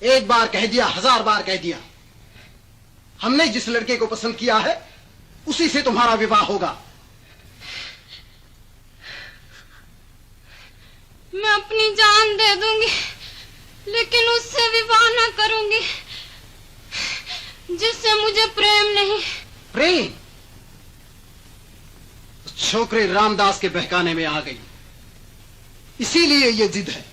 एक बार कह दिया, 1000 बार कह दिया। हमने जिस लड़के को पसंद किया है उसी से तुम्हारा विवाह होगा। मैं अपनी जान दे दूंगी, लेकिन उससे विवाह न करूंगी जिससे मुझे प्रेम नहीं। प्रेम? छोकरे रामदास के बहकाने में आ गई, इसीलिए ये जिद है।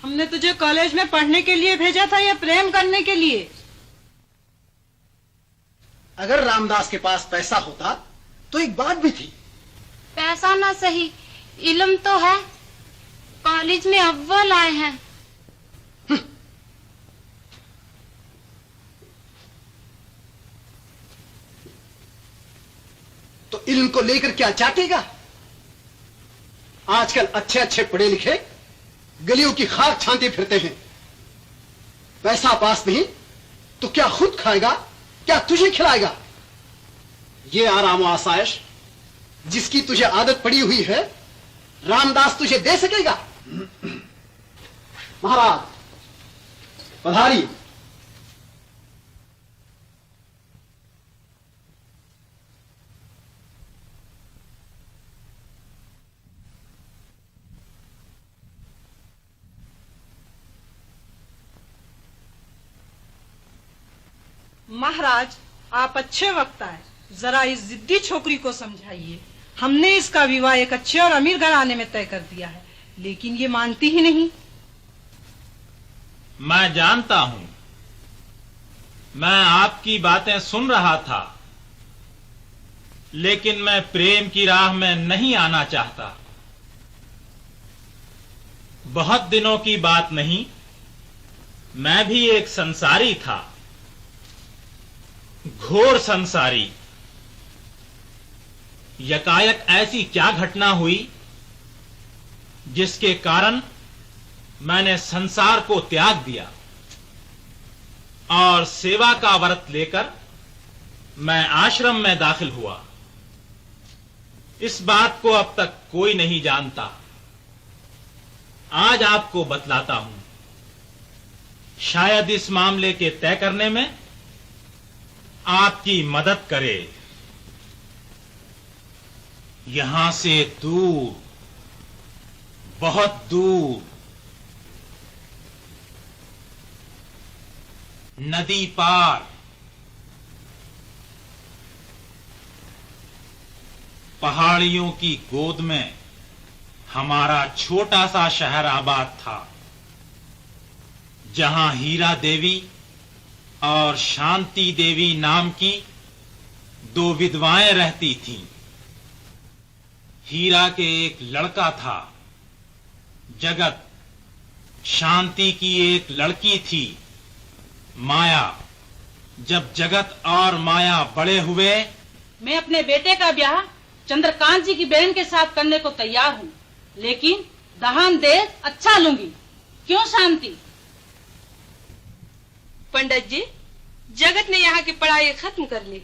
हमने तुझे कॉलेज में पढ़ने के लिए भेजा था या प्रेम करने के लिए? अगर रामदास के पास पैसा होता तो एक बात भी थी। पैसा ना सही, इल्म तो है। कॉलेज में अव्वल आए हैं। तो इल्म को लेकर क्या चाटेगा? आजकल अच्छे अच्छे पढ़े लिखे गलियों की खाक छानते फिरते हैं। पैसा पास नहीं तो क्या खुद खाएगा, क्या तुझे खिलाएगा? ये आराम और आसाइश जिसकी तुझे आदत पड़ी हुई है, रामदास तुझे दे सकेगा? महाराज पधारी। महाराज, आप अच्छे वक्त आए। जरा इस जिद्दी छोकरी को समझाइए। हमने इसका विवाह एक अच्छे और अमीर घराने में तय कर दिया है, लेकिन ये मानती ही नहीं। मैं जानता हूं, मैं आपकी बातें सुन रहा था, लेकिन मैं प्रेम की राह में नहीं आना चाहता। बहुत दिनों की बात नहीं, मैं भी एक संसारी था, घोर संसारी। यकायक ऐसी क्या घटना हुई जिसके कारण मैंने संसार को त्याग दिया और सेवा का व्रत लेकर मैं आश्रम में दाखिल हुआ। इस बात को अब तक कोई नहीं जानता। आज आपको बतलाता हूं, शायद इस मामले के तय करने में आपकी मदद करे। यहां से दूर, बहुत दूर, नदी पार, पहाड़ियों की गोद में हमारा छोटा सा शहर आबाद था, जहां हीरा देवी और शांति देवी नाम की 2 विधवाएं रहती थीं। हीरा के एक लड़का था, जगत। शांति की एक लड़की थी, माया। जब जगत और माया बड़े हुए, मैं अपने बेटे का ब्याह चंद्रकांत जी की बहन के साथ करने को तैयार हूँ, लेकिन दहान देश अच्छा लूंगी। क्यों शांति? पंडित जी, जगत ने यहाँ की पढ़ाई खत्म कर ली।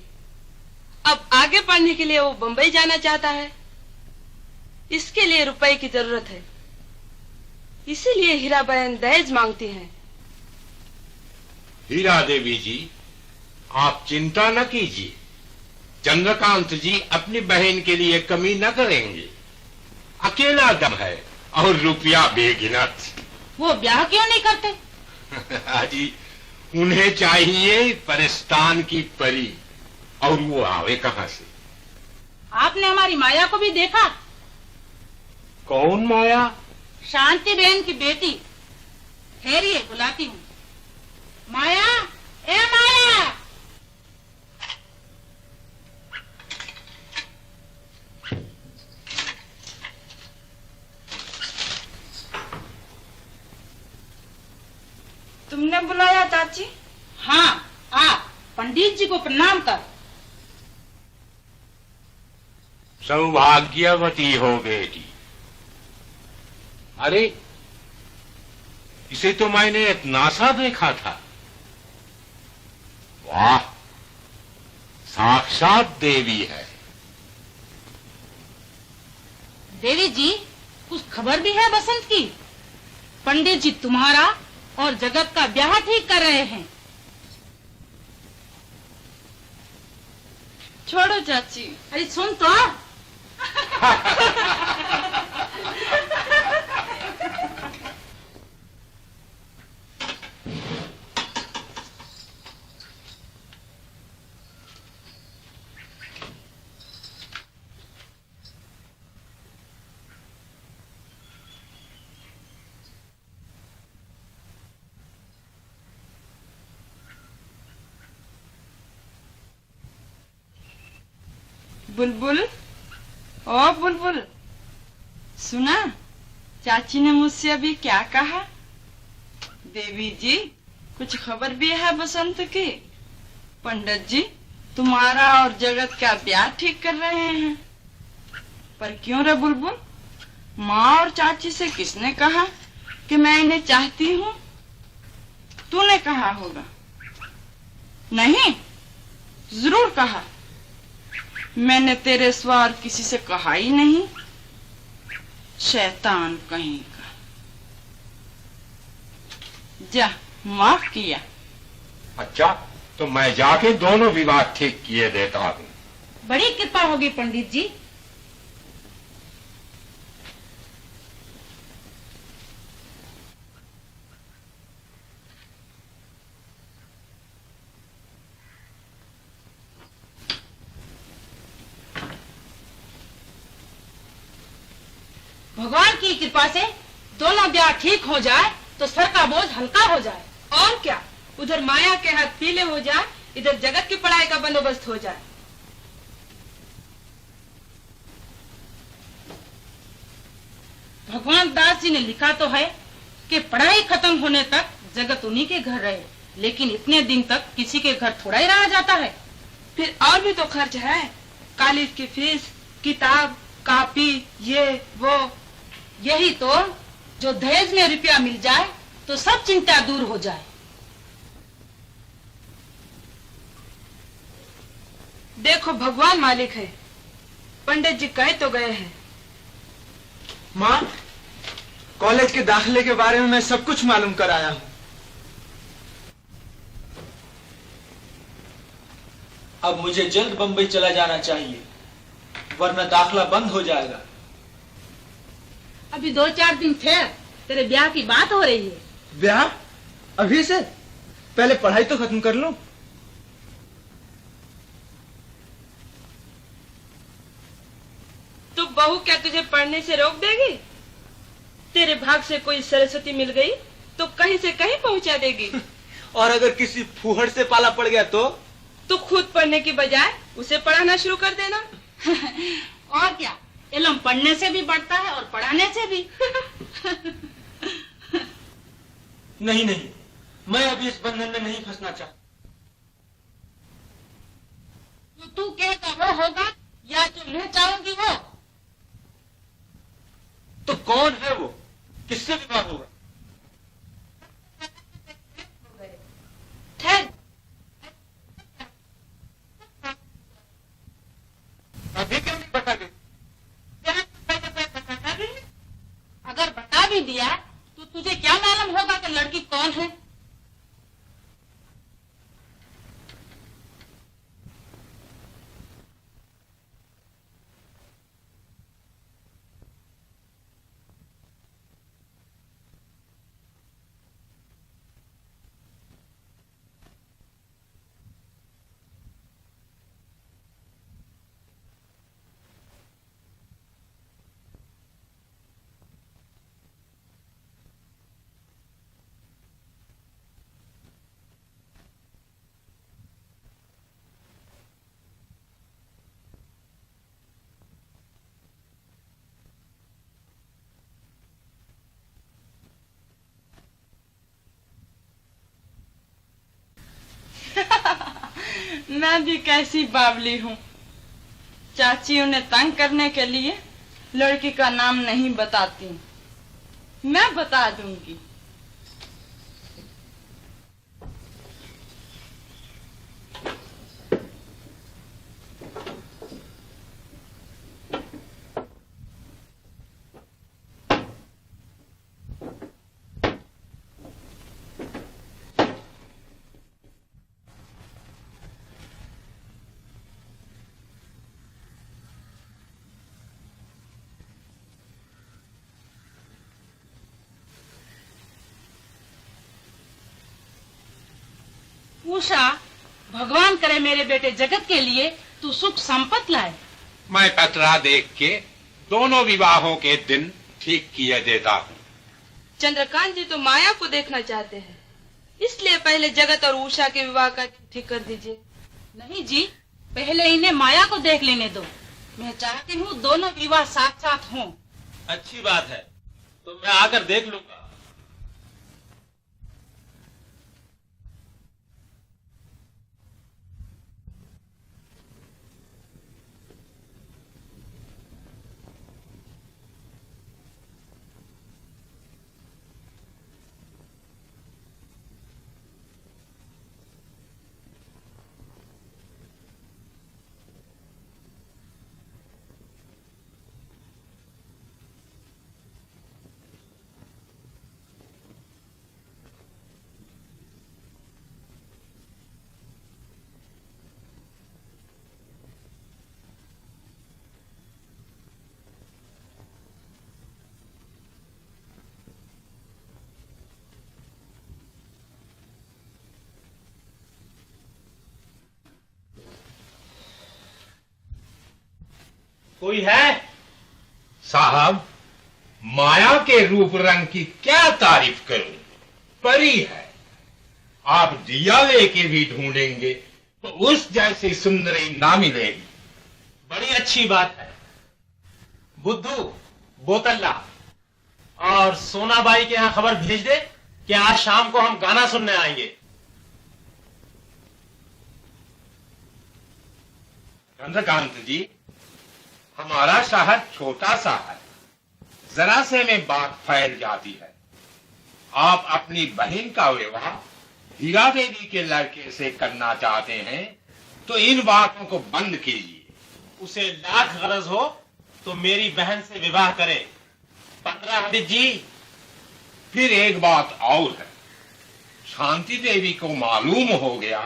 अब आगे पढ़ने के लिए वो बंबई जाना चाहता है। इसके लिए रुपए की जरूरत है, इसीलिए हीरा बहन दहेज मांगती हैं। हीरा देवी जी, आप चिंता न कीजिए। चंद्रकांत जी अपनी बहन के लिए कमी न करेंगे। अकेला दम है और रुपया बेगिनत। वो ब्याह क्यों नहीं करते? हाजी, उन्हें चाहिए परिस्तान की परी, और वो आवे कहां से? आपने हमारी माया को भी देखा? कौन माया? शांति बहन की बेटी। ठहरिए, बुलाती हूँ। माया, ए माया! तुमने बुलाया चाची? हाँ, आप पंडित जी को प्रणाम कर। सौभाग्यवती हो बेटी। अरे, इसे तो मैंने इतना सा देखा था। वाह, साक्षात देवी है। देवी जी, कुछ खबर भी है बसंत की? पंडित जी तुम्हारा और जगत का ब्याह ठीक कर रहे हैं। छोड़ो चाची। अरे सुन तो। बुलबुल, ओ बुलबुल, सुना चाची ने मुझसे अभी क्या कहा? देवी जी, कुछ खबर भी है बसंत की? पंडित जी तुम्हारा और जगत का ब्याह ठीक कर रहे हैं। पर क्यों रे बुलबुल, माँ और चाची से किसने कहा कि मैं इन्हें चाहती हूँ? तूने कहा होगा। नहीं, जरूर कहा। मैंने तेरे सिवा और किसी से कहा ही नहीं। शैतान कहीं का। जा, माफ किया। अच्छा, तो मैं जाके दोनों विवाद ठीक किए देता हूँ। बड़ी कृपा होगी पंडित जी। भगवान की कृपा से दोनों ब्याह ठीक हो जाए तो सर का बोझ हल्का हो जाए। और क्या, उधर माया के हाथ पीले हो जाए, इधर जगत की पढ़ाई का बंदोबस्त हो जाए। भगवान दास जी ने लिखा तो है कि पढ़ाई खत्म होने तक जगत उन्हीं के घर रहे, लेकिन इतने दिन तक किसी के घर थोड़ा ही रहा जाता है। फिर और भी तो खर्च है, कॉलेज की फीस, किताब, कॉपी, ये वो। यही तो, जो दहेज में रुपया मिल जाए तो सब चिंता दूर हो जाए। देखो भगवान मालिक है, पंडित जी कहे तो गए हैं। माँ, कॉलेज के दाखिले के बारे में मैं सब कुछ मालूम कर आया हूँ। अब मुझे जल्द बंबई चला जाना चाहिए, वरना दाखला बंद हो जाएगा। अभी 2-4 दिन ठहर, तेरे ब्याह की बात हो रही है। ब्याह? अभी से? पहले पढ़ाई तो खत्म कर लूं। तो बहू क्या तुझे पढ़ने से रोक देगी? तेरे भाग से कोई सरस्वती मिल गई तो कहीं से कहीं पहुंचा देगी। और अगर किसी फूहड़ से पाला पड़ गया तो खुद पढ़ने की बजाय उसे पढ़ाना शुरू कर देना। और क्या, इल्म पढ़ने से भी बढ़ता है और पढ़ाने से भी। नहीं नहीं, मैं अभी इस बंधन में नहीं फंसना चाहता। तो तू कहेगा वो होगा या जो मैं चाहूंगी वो? तो कौन है वो? किससे विवाह होगा? ठहर, अभी क्यों नहीं बता दे? अगर बता भी दिया तो तुझे क्या मालूम होगा कि लड़की कौन है? मैं भी कैसी बावली हूँ। चाची उन्हें तंग करने के लिए लड़की का नाम नहीं बताती, मैं बता दूंगी। उषा, भगवान करे मेरे बेटे जगत के लिए तू सुख संपत्ति लाए। मैं पतरा देख के दोनों विवाहों के दिन ठीक किए देता हूँ। चंद्रकांत जी तो माया को देखना चाहते हैं, इसलिए पहले जगत और उषा के विवाह का ठीक कर दीजिए। नहीं जी, पहले इन्हें माया को देख लेने दो। मैं चाहती हूँ दोनों विवाह साथ साथ हों। अच्छी बात है, तो मैं आकर देख लूंगा। कोई है? साहब, माया के रूप रंग की क्या तारीफ करूं, परी है। आप दिया लेके भी ढूंढेंगे तो उस जैसी सुंदरी ना मिलेगी। बड़ी अच्छी बात है। बुद्धू, बोतल्ला और सोनाबाई के यहाँ खबर भेज दे कि आज शाम को हम गाना सुनने आएंगे। चंद्रकांत जी, हमारा शहर छोटा सा है, जरा से में बात फैल जाती है। आप अपनी बहन का विवाह हीरा देवी के लड़के से करना चाहते हैं तो इन बातों को बंद कीजिए। उसे लाख गरज हो तो मेरी बहन से विवाह करे। 15 पंडित जी, फिर एक बात और है, शांति देवी को मालूम हो गया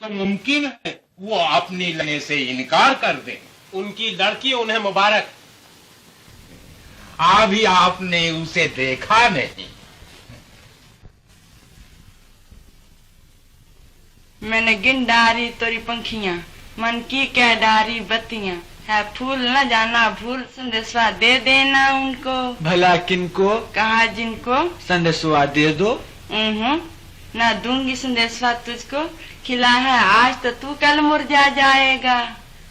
तो मुमकिन है वो अपनी लेने से इनकार कर दें। उनकी लड़की उन्हें मुबारक। अभी आपने उसे देखा नहीं। मैंने गिन डारी तोरी पंखियां, मन की कह डारी बत्तियां, है फूल न जाना भूल, संदेशवा दे देना उनको। भला किनको? कहा जिनको। संदेशवा दे दो। न दूंगी संदेशवा तुझको, खिला है आज तो तू कल मुरझा जाएगा।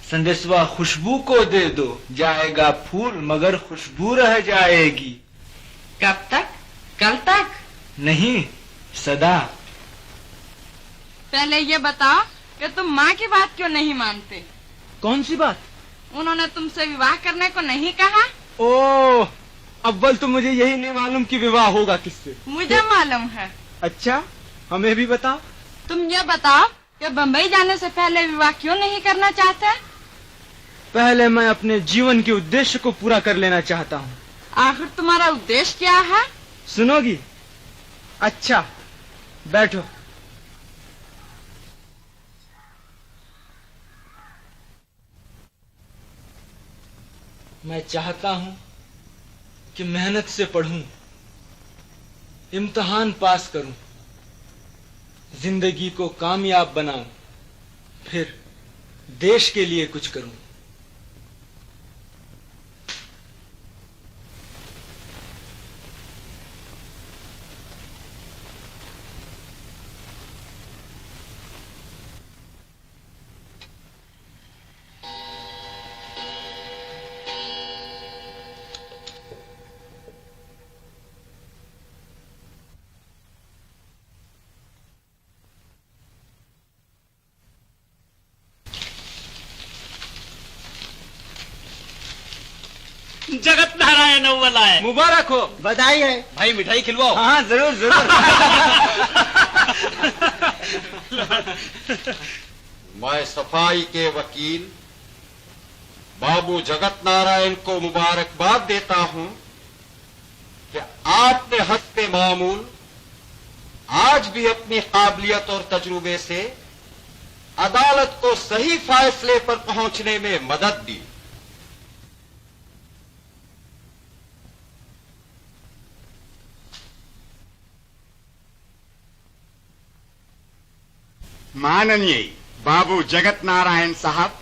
संदेशवा खुशबू को दे दो, जाएगा फूल मगर खुशबू रह जाएगी। कब तक? कल तक? नहीं, सदा। पहले ये बताओ कि तुम माँ की बात क्यों नहीं मानते? कौन सी बात? उन्होंने तुमसे विवाह करने को नहीं कहा? ओह, अव्वल तो मुझे यही नहीं मालूम कि विवाह होगा किससे। मुझे मालूम है। अच्छा, हमें भी बताओ। तुम ये बताओ कि बम्बई जाने से पहले विवाह क्यों नहीं करना चाहते? पहले मैं अपने जीवन के उद्देश्य को पूरा कर लेना चाहता हूँ। आखिर तुम्हारा उद्देश्य क्या है? सुनोगी? अच्छा, बैठो। मैं चाहता हूँ कि मेहनत से पढ़ूं, इम्तिहान पास करूं, जिंदगी को कामयाब बनाऊं, फिर देश के लिए कुछ करूं। जगत नारायण अव्वल आए। मुबारक हो। बधाई है। भाई मिठाई खिलवाओ। हाँ, जरूर जरूर। मैं सफाई के वकील बाबू जगत नारायण को मुबारकबाद देता हूं कि आपने हस्ते मामूल आज भी अपनी काबिलियत और तजुर्बे से अदालत को सही फैसले पर पहुंचने में मदद दी। माननीय बाबू जगत नारायण साहब,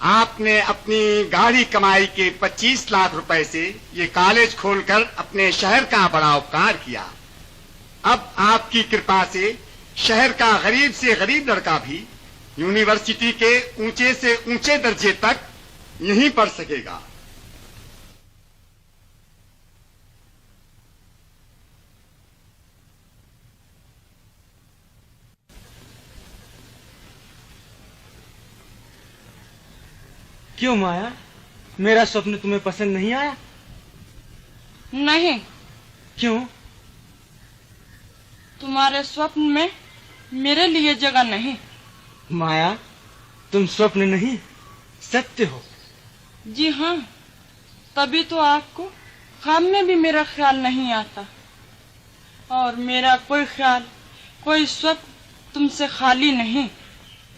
आपने अपनी गाढ़ी कमाई के 25 लाख रुपए से ये कॉलेज खोलकर अपने शहर का बड़ा उपकार किया। अब आपकी कृपा से शहर का गरीब से गरीब लड़का भी यूनिवर्सिटी के ऊंचे से ऊंचे दर्जे तक यहीं पढ़ सकेगा। क्यों माया, मेरा स्वप्न तुम्हें पसंद नहीं आया? नहीं। क्यों? तुम्हारे स्वप्न में मेरे लिए जगह नहीं। माया, तुम स्वप्न नहीं, सत्य हो। जी हाँ, तभी तो आपको ख्वाब में भी मेरा ख्याल नहीं आता। और मेरा कोई ख्याल, कोई स्वप्न तुमसे खाली नहीं।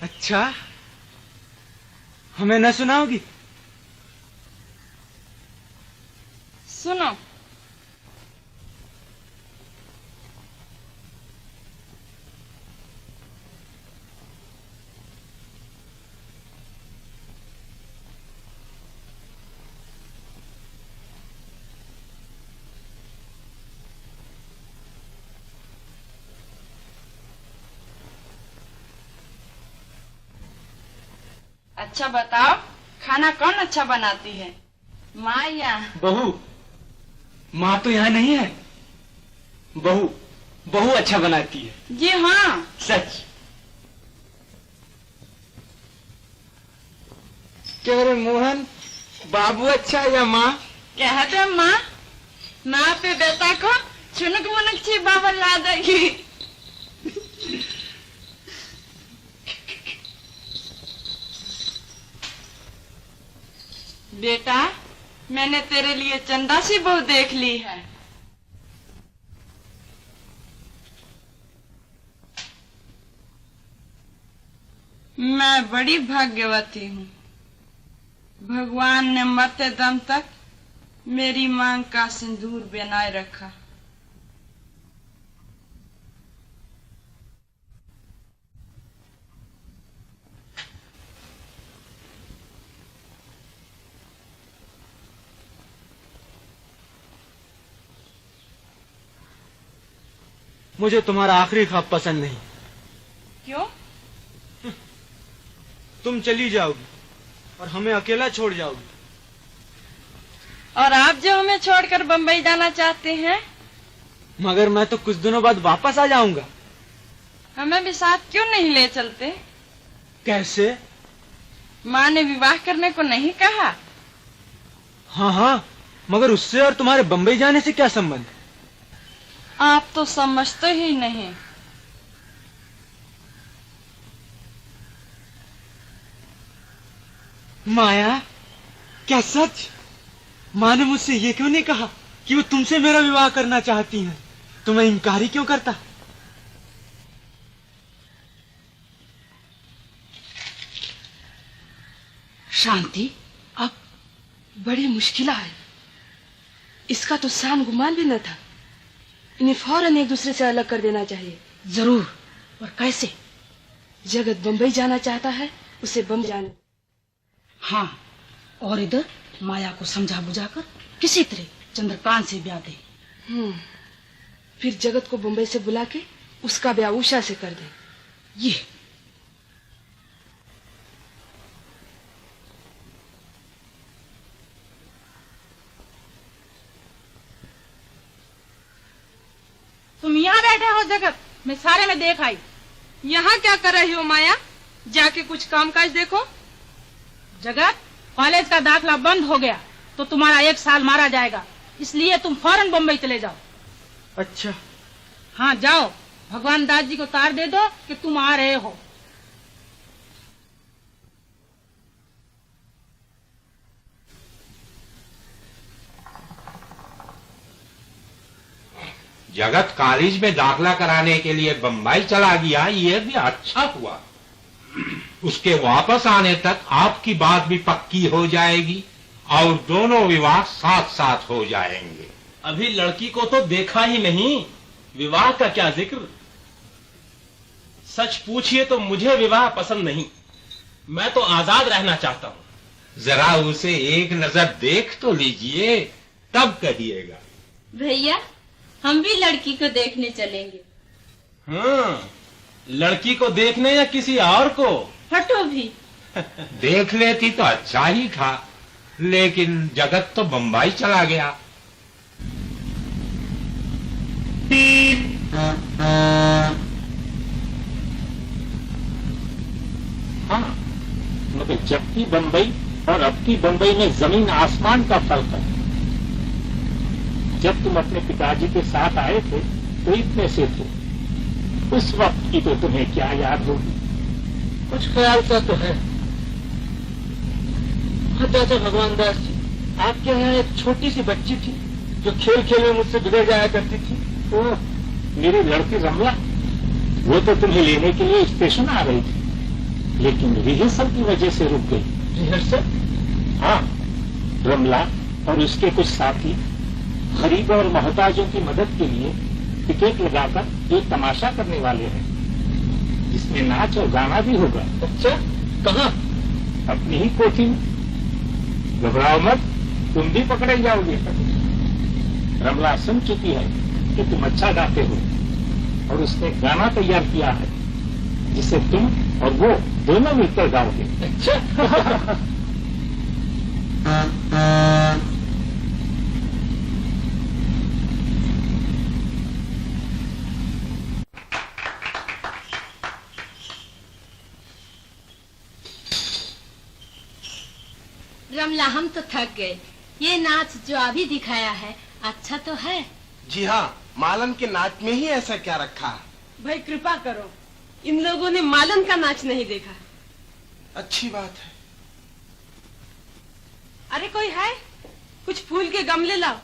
अच्छा, हमें न सुनाओगी? सुनो। अच्छा बताओ, खाना कौन अच्छा बनाती है, माँ या बहू? माँ तो यहाँ नहीं है। बहू अच्छा बनाती है। जी हाँ, सच। क्या रे मोहन, बाबू अच्छा या माँ? कह दे माँ, माँ पे बेटा को छुनक मुनक ची बाबा ला देगी। बेटा, मैंने तेरे लिए चंदा सी बहू देख ली है। मैं बड़ी भाग्यवती हूँ। भगवान ने मरते दम तक मेरी मांग का सिंदूर बनाए रखा। मुझे तुम्हारा आखिरी ख्वाब पसंद नहीं। क्यों? तुम चली जाओगी और हमें अकेला छोड़ जाओगी। और आप जो हमें छोड़कर बंबई जाना चाहते हैं? मगर मैं तो कुछ दिनों बाद वापस आ जाऊंगा। हमें भी साथ क्यों नहीं ले चलते? कैसे? माँ ने विवाह करने को नहीं कहा? हाँ, मगर उससे और तुम्हारे बंबई जाने से क्या संबंध? आप तो समझते ही नहीं। माया, क्या सच? माँ ने मुझसे ये क्यों नहीं कहा कि वो तुमसे मेरा विवाह करना चाहती हैं? तो मैं इनकार ही क्यों करता? शांति अब बड़ी मुश्किल है। इसका तो शान गुमान भी न था। इन्हें फौरन एक दूसरे से अलग कर देना चाहिए। जरूर। और कैसे? जगत बंबई जाना चाहता है, उसे बम्बई जाने। हाँ, और इधर माया को समझा बुझाकर किसी तरह चंद्रकांत से ब्याह दे। फिर जगत को बंबई से बुला के उसका ब्याह उषा से कर दे। ये तुम यहाँ बैठे हो जगत, मैं सारे में देख आई। यहाँ क्या कर रही हो माया? जाके कुछ काम काज देखो। जगत, कॉलेज का दाखला बंद हो गया तो तुम्हारा 1 साल मारा जाएगा, इसलिए तुम फौरन बम्बई चले जाओ। अच्छा। हाँ जाओ, भगवान दास जी को तार दे दो कि तुम आ रहे हो। जगत कॉलेज में दाखला कराने के लिए बंबई चला गया, ये भी अच्छा हुआ। उसके वापस आने तक आपकी बात भी पक्की हो जाएगी और दोनों विवाह साथ साथ हो जाएंगे। अभी लड़की को तो देखा ही नहीं, विवाह का क्या जिक्र। सच पूछिए तो मुझे विवाह पसंद नहीं। मैं तो आजाद रहना चाहता हूँ। जरा उसे एक नजर देख तो लीजिए, तब कहिएगा। भैया, हम भी लड़की को देखने चलेंगे। हाँ, लड़की को देखने या किसी और को? हटो भी। देख लेती तो अच्छा ही था, लेकिन जगत तो बंबई चला गया। हाँ, मगर जब की बंबई और अब की बंबई में जमीन आसमान का फर्क है। जब तुम अपने पिताजी के साथ आए थे तो इतने से थे। उस वक्त की तो तुम्हें क्या याद होगी? कुछ ख्याल सा तो है। चाचा भगवान दास जी, आपके यहाँ एक छोटी सी बच्ची थी जो खेल खेल में मुझसे बिगड़ जाया करती थी। ओह, मेरी लड़की रमला, वो तो तुम्हें लेने के लिए स्टेशन आ रही थी, लेकिन रिहर्सल की वजह से रुक गई। रिहर्सल? हाँ, रमला और उसके कुछ साथी गरीब और मोहताजों की मदद के लिए टिकट लगाकर एक तमाशा करने वाले हैं, जिसमें नाच और गाना भी होगा। अच्छा, कहाँ? अपनी ही कोठी में। घबराओ मत, तुम भी पकड़े जाओगे। रमला सुन चुकी है कि तुम अच्छा गाते हो और उसने गाना तैयार किया है जिसे तुम और वो दोनों मिलकर गाओगे। अच्छा। रमला, हम तो थक गए। ये नाच जो अभी दिखाया है अच्छा तो है। जी हाँ, मालन के नाच में ही ऐसा क्या रखा है? भाई कृपा करो, इन लोगों ने मालन का नाच नहीं देखा। अच्छी बात है। अरे कोई है? कुछ फूल के गमले लाओ।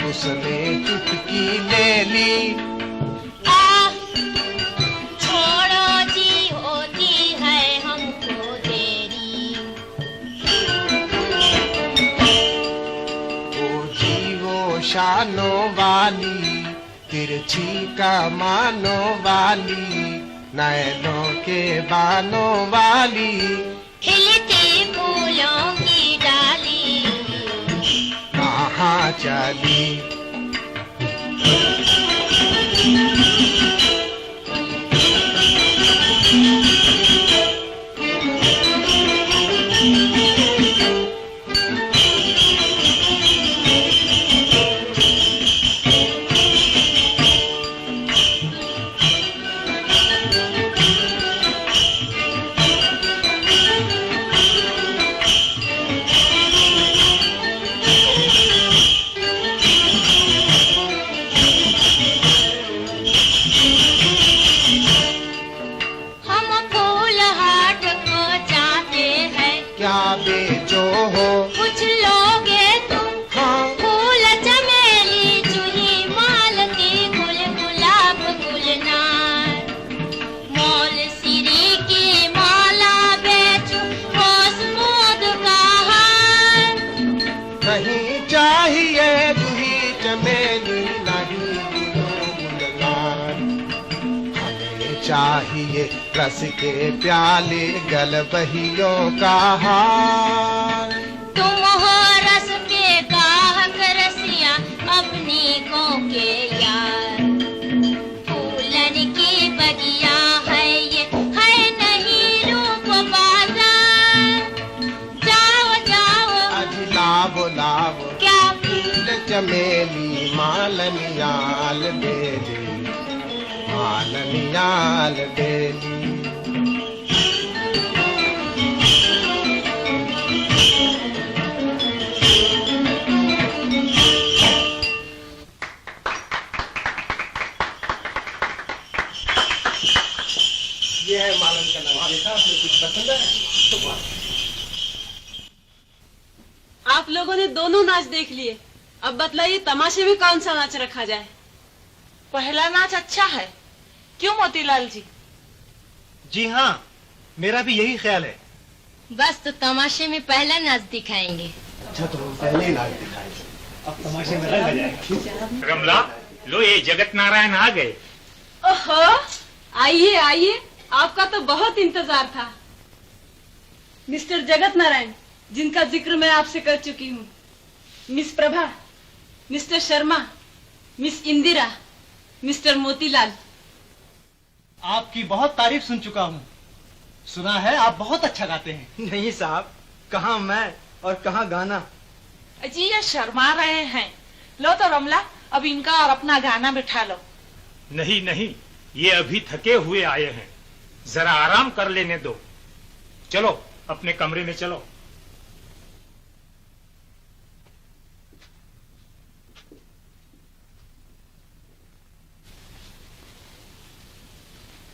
उसने चुटकी ले ली। छोड़ो जी, होती है हमको देरी। ओ जी वो शानो वाली, तिरछी कमानो वाली, नैनों के बानों वाली, खिलती फूलों की डाली, कहाँ चली? रस के प्याले गल बहियों का हाल। तुम हो रस के गाहक रसिया अपनी को के यार। फूलन की बगिया है ये है नहीं रूप बाजार। जाओ जाओ अज लावो लावो क्या फूल चमेली मालनियाल बेली मालनियाल बेली। ये है मालन का नाम। देखा आपने कुछ पसंद है तो आप लोगों ने दोनों नाच देख लिए, अब बतलाइए तमाशे में कौन सा नाच रखा जाए। पहला नाच अच्छा है, क्यों मोतीलाल जी? जी हाँ, मेरा भी यही ख्याल है। बस तो तमाशे में पहला नाच दिखाएंगे। अच्छा तो हम पहले ही नाच दिखाएंगे, अब तमाशे में रंग जाएगा। रमला, लो ये जगत नारायण आ गए। ओहो, आइए आइए, आपका तो बहुत इंतजार था। मिस्टर जगत नारायण, जिनका जिक्र मैं आपसे कर चुकी हूँ, miss Prabha, mister Sharma, miss Indira, mister Motilal. आपकी बहुत तारीफ सुन चुका हूँ। सुना है आप बहुत अच्छा गाते हैं। नहीं साहब, कहाँ मैं और कहाँ गाना। जी ये शर्मा रहे हैं। लो तो रमला, अब इनका और अपना गाना बिठा लो। नहीं नहीं, ये अभी थके हुए आए हैं, जरा आराम कर लेने दो। चलो अपने कमरे में चलो।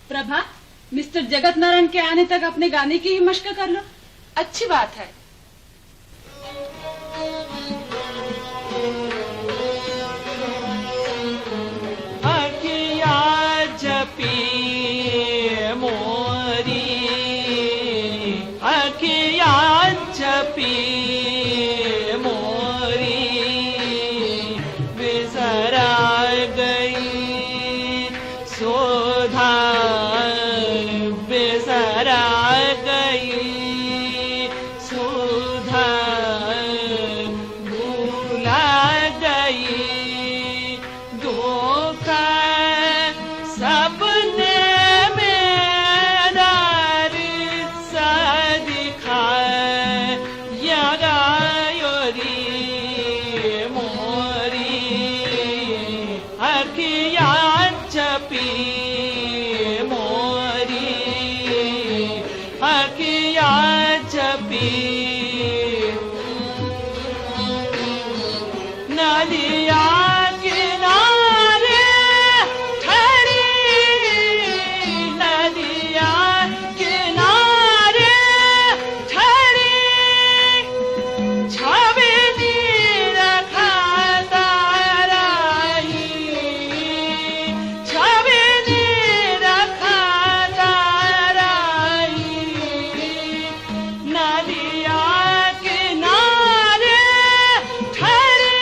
प्रभा, मिस्टर जगत नारायण के आने तक अपने गाने की ही मशक कर लो। अच्छी बात है। अखियाँ जपी मोरी, अखियाँ जपी मोरी, बिसरा गई सोधा, बिसरा गई सुधा, भूला गई धोखा सबने मेरा रिश्ता दिखाए, यगायोरी मोरी, अखियाँ चपी मोरी, अखियाँ चपी, नदिया किनारे ठहरी, नदिया किनारे ठहरी, छवि रखा ताराही, छवि रखा ताराही, नदिया किनारे ठहरी,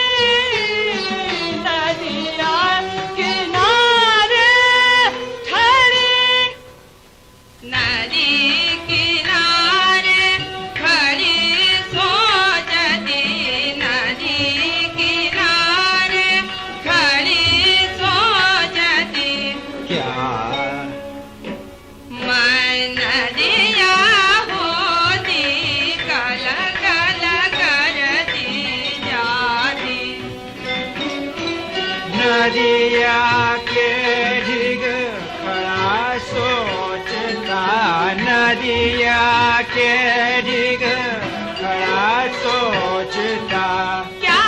नदिया किनारे ठहरी। नदी किनारे खड़ी सोचती, नदी किनारे खड़ी सोचती, क्या मैं नदिया होती कल कल करती जाती। नदिया के ढिग खड़ा सोचता, नदिया के ढिग खड़ा सोचता, क्या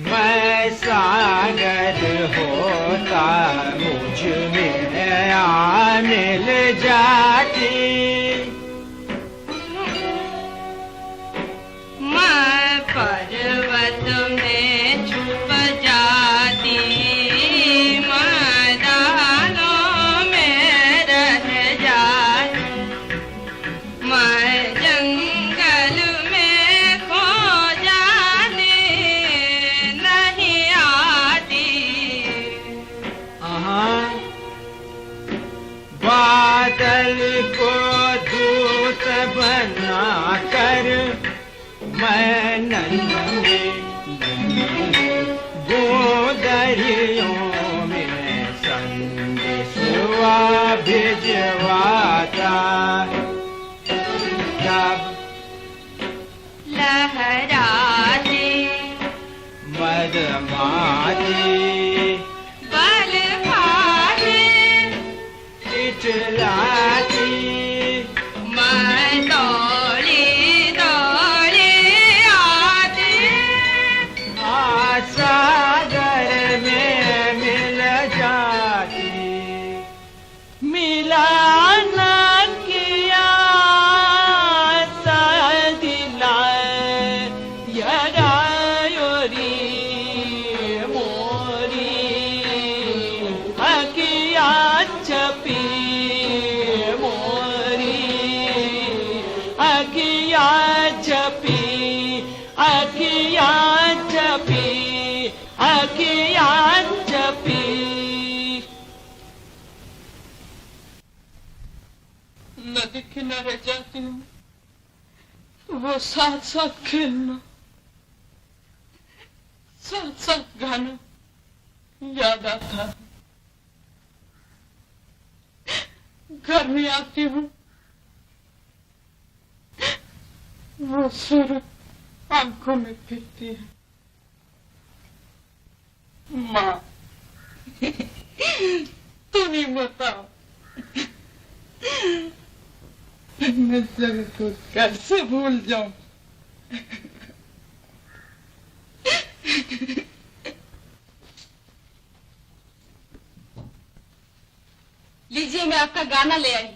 मैं सागर होता मुझ में आ मिल जाती। मैं पर्वत में छुप जाती, मैदानों में रह जाती, मैं जंगल में खो जाती, नहीं आती। मैं नन्हे गोदरियों में संदेशवा भिजवाता जब लहराते मदमाती बल खाते इटलाती मैं दौड़े दौड़े आती सागर में मिल जाती मिला न किया नदी किनारे जाती हूँ वो साथ साथ खेलना साथ साथ गाना याद आता है। घर में आती हूँ वो सूरत आंखों में फिरती है। माँ तुम ही बताओ मैं जगत को कैसे भूल जाऊं। लीजिए मैं आपका गाना ले आई।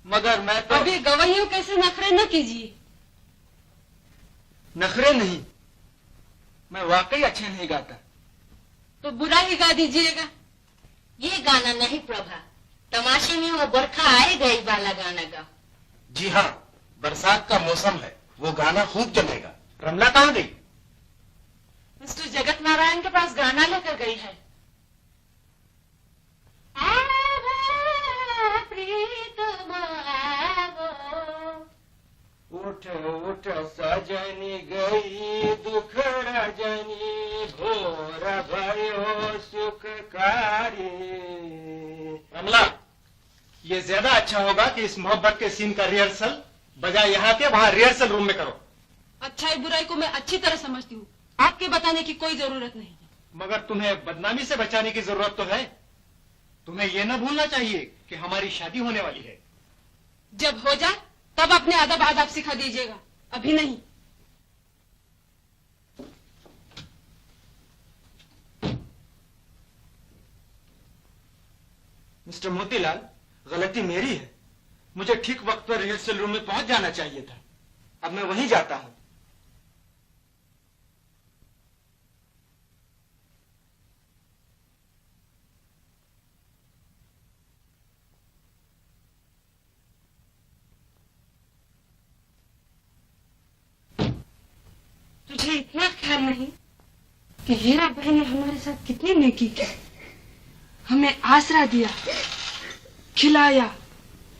मगर मैं तो अभी गवाहियों कैसे नखरे न कीजिए। नखरे नहीं, मैं वाकई अच्छे नहीं गाता। तो बुरा ही गा दीजिएगा। ये गाना नहीं प्रभा, तमाशे में वो बरखा आए गई वाला गाना गाओ। जी हाँ, बरसात का मौसम है, वो गाना खूब जमेगा। रमला कहाँ गई? मिस्टर जगत नारायण के पास गाना लेकर गई है। उठ उठ सजनी गई दुख रजनी भोर भयो सुखकारी। रमला, ये ज्यादा अच्छा होगा कि इस मोहब्बत के सीन का रिहर्सल बजाय यहाँ के वहाँ रिहर्सल रूम में करो। अच्छाई बुराई को मैं अच्छी तरह समझती हूँ, आपके बताने की कोई जरूरत नहीं। मगर तुम्हें बदनामी से बचाने की जरूरत तो है। तुम्हें यह न भूलना चाहिए कि हमारी शादी होने वाली है। जब हो जाए तब अपने अदब आदाब सिखा दीजिएगा, अभी नहीं। मिस्टर मोतीलाल, गलती मेरी है। मुझे ठीक वक्त पर रिहर्सल रूम में पहुंच जाना चाहिए था। अब मैं वहीं जाता हूं। तुझे इतना ख्याल नहीं कि हीरा बहन ने हमारे साथ कितनी नेकी की, हमें आसरा दिया, खिलाया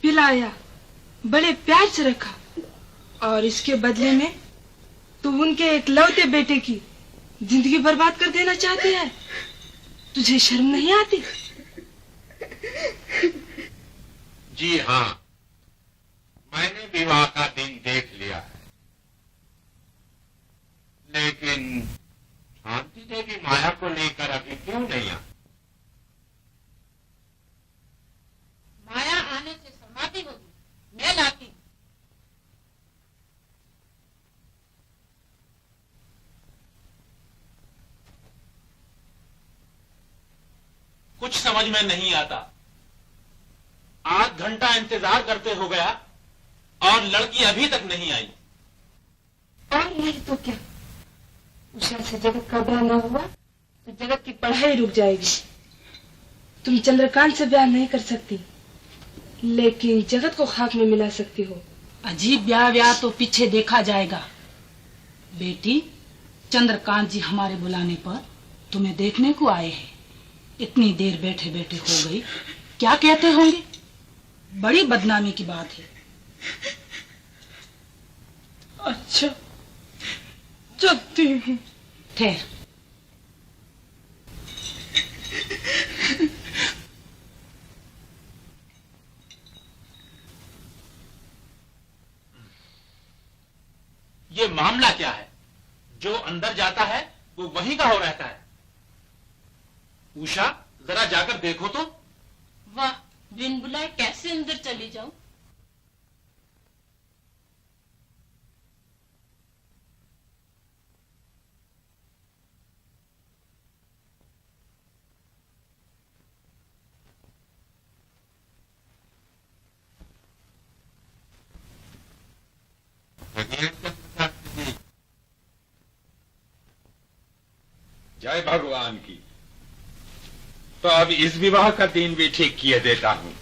पिलाया, बड़े प्यार से रखा, और इसके बदले में तू उनके एकलौते बेटे की जिंदगी बर्बाद कर देना चाहती है। तुझे शर्म नहीं आती? जी हाँ, मैंने विवाह का दिन देख लिया है, लेकिन शांति देवी माया को लेकर अभी क्यों नहीं आई? माया आने से समाधि होगी, मैं लाती हूँ। कुछ समझ में नहीं आता। आध घंटा इंतजार करते हो गया और लड़की अभी तक नहीं आई। और नहीं तो क्या, उषा से जगत का ब्याह न हुआ तो जगत की पढ़ाई रुक जाएगी। तुम चंद्रकांत से ब्याह नहीं कर सकती, लेकिन जगत को खाक में मिला सकती हो। अजीब ब्याह तो पीछे देखा जाएगा। बेटी, चंद्रकांत जी हमारे बुलाने पर तुम्हें देखने को आए हैं। इतनी देर बैठे बैठे हो गई, क्या कहते होंगे? बड़ी बदनामी की बात है। अच्छा, चलती हूँ। ठहर। ये मामला क्या है? जो अंदर जाता है वो वहीं का हो रहता है। उषा, जरा जाकर देखो तो। वाह, बिन बुलाए कैसे अंदर चली जाऊं? जय भगवान की। तो अब इस विवाह का दिन भी ठीक किए देता हूं।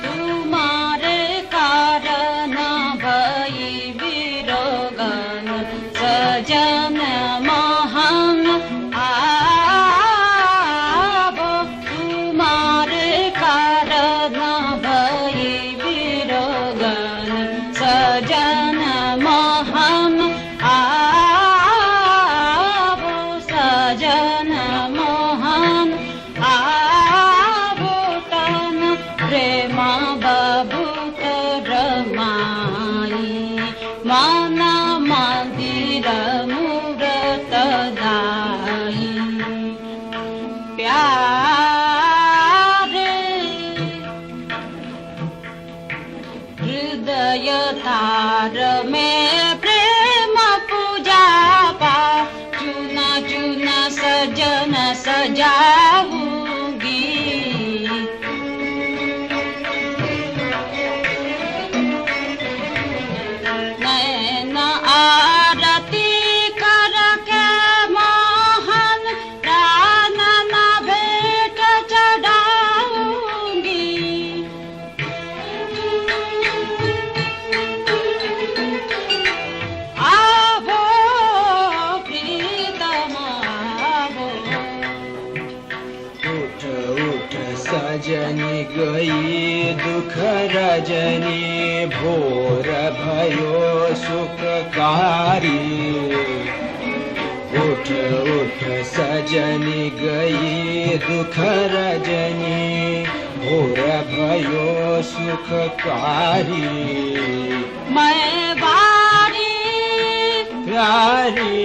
तुम्हारे कारण भई विरोगन सजन महान आवो। तुम्हारे कारण भई विरोगन सजन महान आवो। सजन महान आवो। तन प्रेमा बबूत रमाई माना मंदिर मूरत दाई। प्यारे हृदय तार में प्रेम पूजा पा। चुना चुना सजन सजाऊंगी। नैन आरती करके मोहन प्राण न भेंट चढ़ाऊंगी। आवो प्रीतम आवो। उठ उठ सजनी गई दुख रजनी भोर भयो सुखकारी। उठ उठ सजनी गई दुख रजनी भोर भयो सुखकारी। मैं बारी प्यारी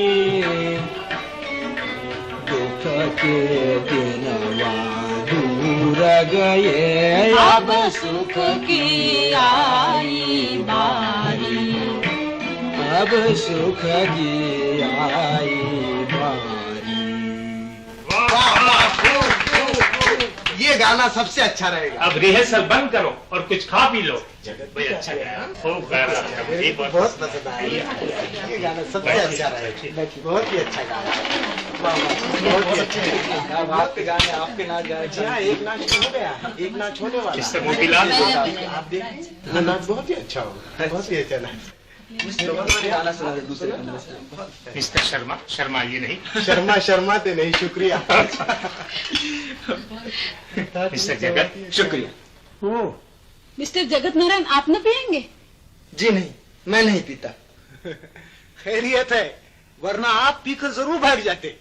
दुख के दिनवा दूर गए अब सुख की आई बारी। अब सुख की आई बारी। ये गाना सबसे अच्छा रहेगा। अब रिहर्सल बंद करो और कुछ खा पी लो। जगत भाई अच्छा गाया, खूब गाया। बहुत पसंद आया। ये गाना सबसे अच्छा रहेगा। बहुत ही अच्छा गाना। बहुत ही अच्छा। आपके गाने, आपके नाच गाए। एक नाच हो गया, एक नाच होने वाला। मिस्टर मोतीलाल, आप देखिए नाच बहुत ही अच्छा होगा। बहुत ही अच्छा नाच। मिस्टर शर्मा, शर्माइए नहीं। शर्माते नहीं, शुक्रिया। मिस्टर जगत, शुक्रिया। मिस्टर जगत नारायण, आप न पिएंगे? जी नहीं, मैं नहीं पीता। खैरियत है, वरना आप पीकर जरूर भाग जाते।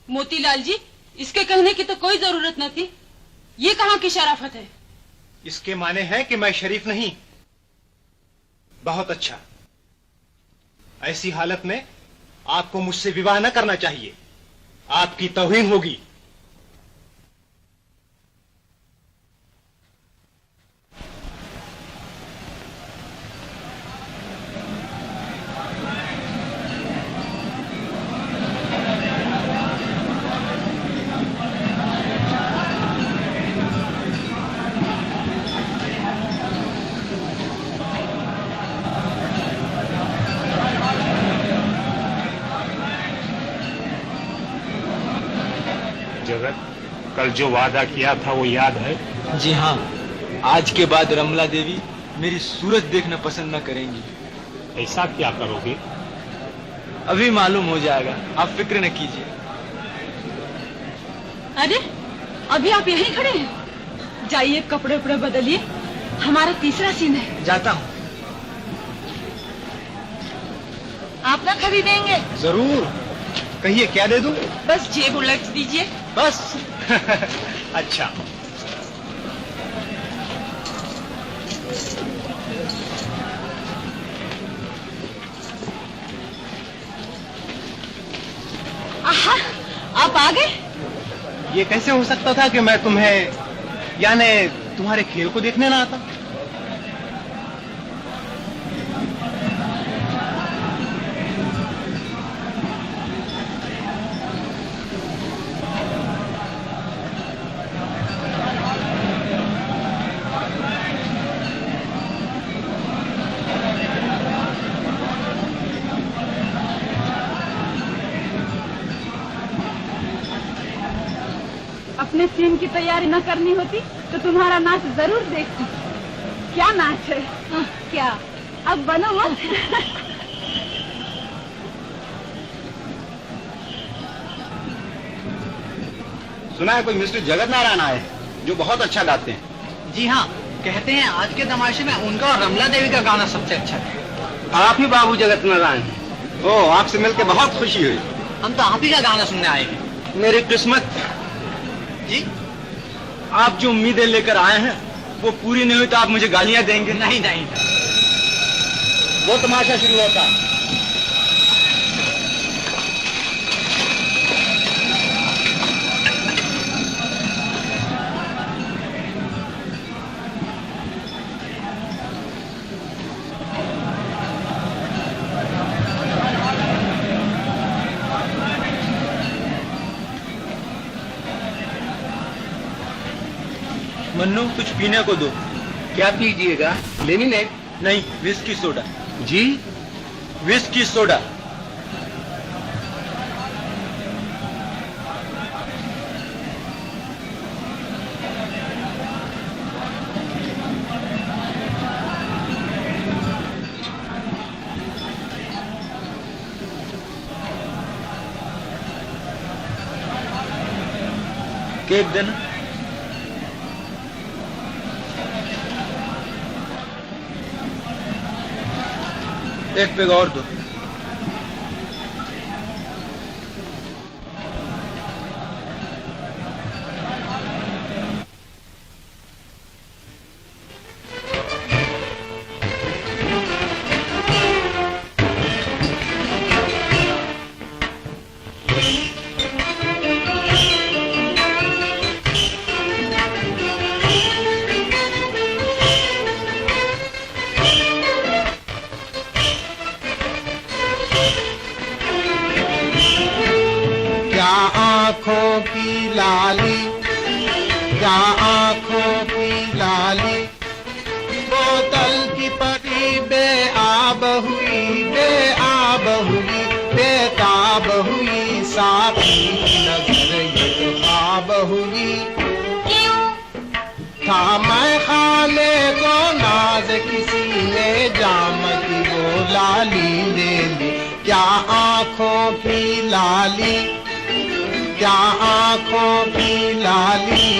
मोतीलाल जी, इसके कहने की तो कोई जरूरत न थी। ये कहाँ की शराफत है? इसके माने हैं कि मैं शरीफ नहीं। बहुत अच्छा। ऐसी हालत में आपको मुझसे विवाह न करना चाहिए। आपकी तौहीन होगी। जगत, कल जो वादा किया था वो याद है? जी हाँ, आज के बाद रमला देवी मेरी सूरत देखना पसंद न करेंगी। ऐसा क्या करोगे? अभी मालूम हो जाएगा, आप फिक्र न कीजिए। अरे अभी आप यहीं खड़े हैं? जाइए कपड़े उपड़े बदलिए, हमारा तीसरा सीन है। जाता हूँ। आप ना खरीदेंगे? जरूर, कहिए क्या दे दूं? बस जेब उलट दीजिए। बस अच्छा। आहा, आप आ गए? ये कैसे हो सकता था कि मैं तुम्हें, यानी तुम्हारे खेल को देखने ना आता? अपने सीन की तैयारी न करनी होती तो तुम्हारा नाच जरूर देखती। क्या नाच है? क्या अब बनो मत। सुना है कोई मिस्टर जगत नारायण आए जो बहुत अच्छा गाते हैं। जी हाँ, कहते हैं आज के तमाशे में उनका और रमला देवी का गाना सबसे अच्छा है। आप ही बाबू जगत नारायण? ओह, आपसे मिलकर बहुत खुशी हुई। हम तो आप ही का गाना सुनने आए हैं। मेरी किस्मत जी, आप जो उम्मीदें लेकर आए हैं वो पूरी नहीं हुई तो आप मुझे गालियां देंगे? नहीं नहीं, वो तमाशा शुरू होता। मन्नू, कुछ पीने को दो। क्या पीजिएगा? लेमिनेट? नहीं, विस्की सोडा। जी, विस्की सोडा। केक देना। एक पेग और दो। आँखों की लाली, क्या आँखों की लाली, बोतल की परी बेआब हुई, बेआब हुई, बेताब हुई, साकी की नजर ये तो ख्वाब हुई। था मैं खाने को नाज किसी ने जाम की वो लाली ले ली। क्या आँखों की लाली, क्या आँखों की लाली।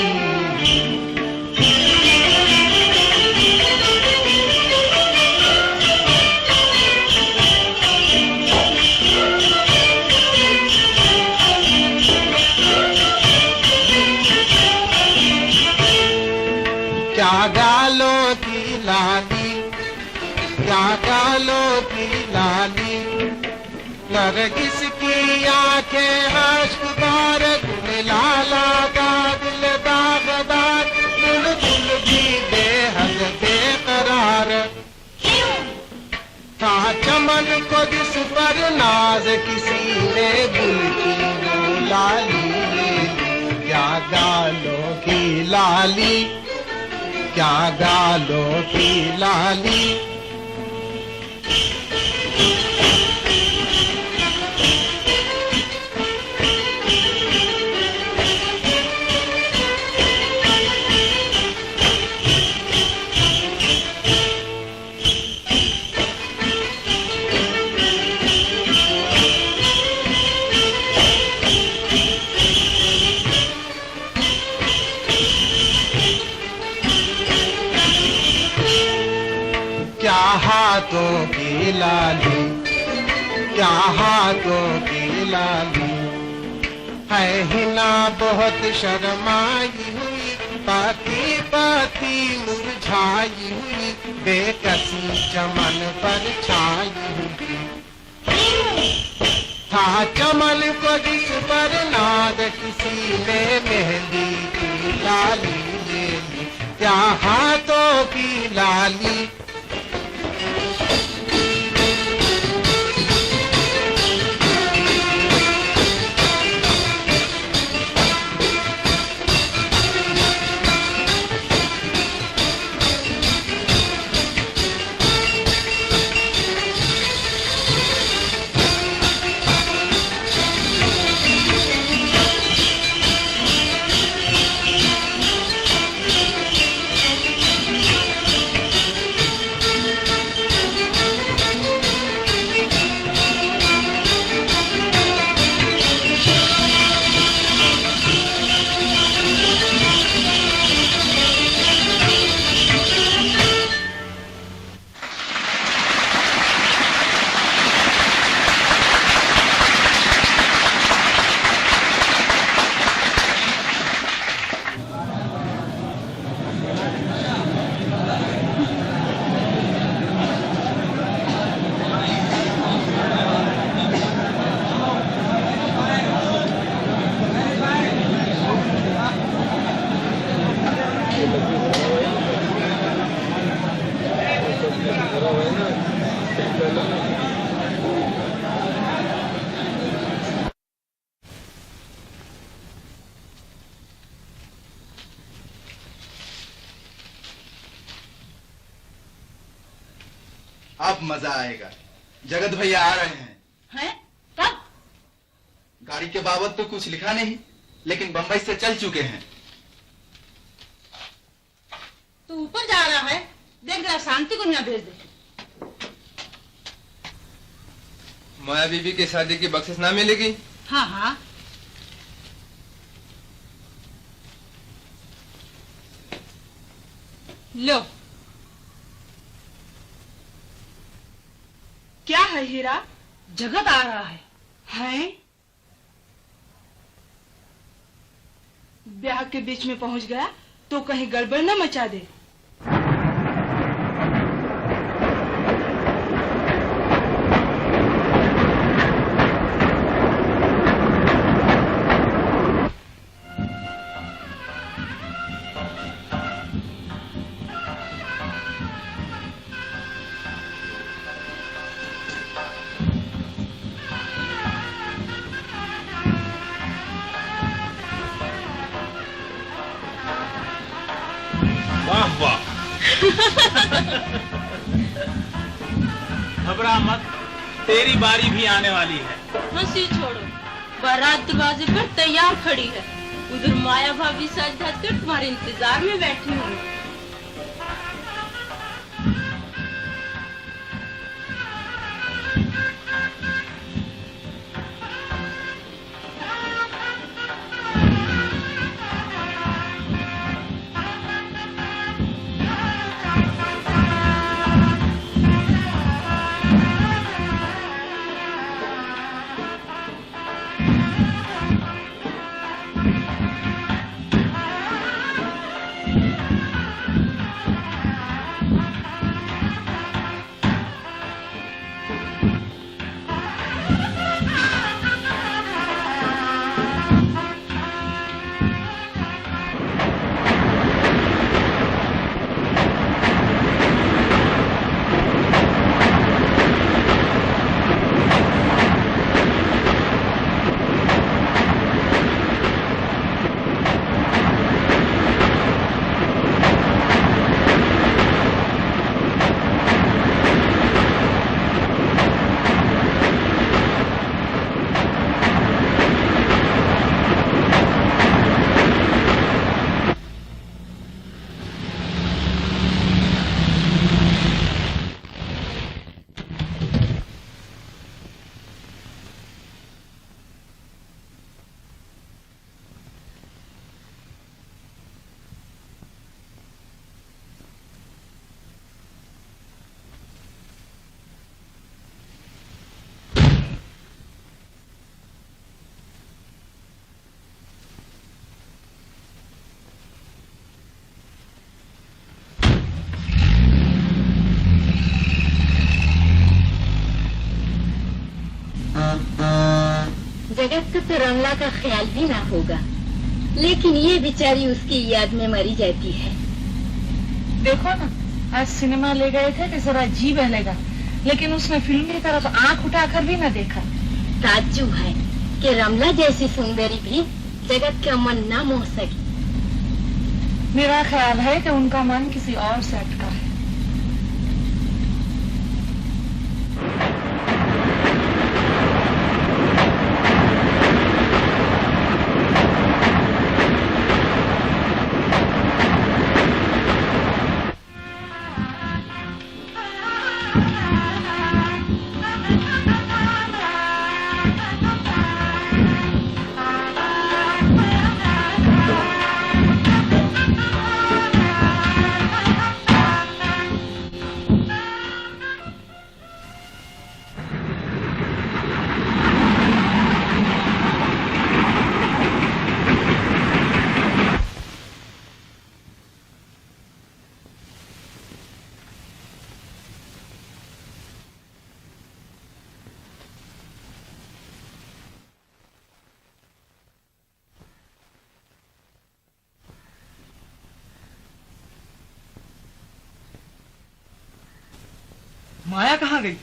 क्या गालों की लाली, क्या गालों की लाली, नरगिस की आंखें अश्क बार, लाला का दिल दागदार, बुलबुल भी बेहद बेकरार। था चमन को जिस पर नाज किसी ने गुल की वो लाली ले ली। क्या गालों की लाली, क्या गालों की लाली। लाली। है हिना बहुत शर्माई हुई, पाती पाती मुरझाई हुई, बेकसी चमन पर छाई हुई। था चमन को जिस पर नाद, किसी ने मेहंदी की लाली ले ली, क्या हाथों की लाली। अब मजा आएगा। जगत भैया आ रहे हैं। हैं? कब? गाड़ी के बाबत तो कुछ लिखा नहीं, लेकिन बंबई से चल चुके हैं। तू ऊपर जा रहा है, देख जरा शांति को यहाँ भेज दे। माया बीबी की शादी की बख्शिश ना मिलेगी? हाँ हाँ। लो। क्या है हीरा? जगत आ रहा है। हैं? ब्याह के बीच में पहुंच गया तो कहीं गड़बड़ न मचा दे। वाह वाह। घबरा मत, तेरी बारी भी आने वाली है। हंसी छोड़ो, बारात दरवाजे पर तैयार खड़ी है। उधर माया भाभी सज धज कर तुम्हारे इंतजार में बैठी हूँ। जगत को तो रमला का ख्याल भी ना होगा, लेकिन ये बेचारी उसकी याद में मरी जाती है। देखो ना, आज सिनेमा ले गए थे कि जरा जी बहलेगा, लेकिन उसने फिल्म की तरफ आंख उठाकर भी न देखा। ताज्जुब है कि रमला जैसी सुंदरी भी जगत का मन ना मोह सकी। मेरा ख्याल है कि उनका मन किसी और से अटका है। माया कहाँ गई?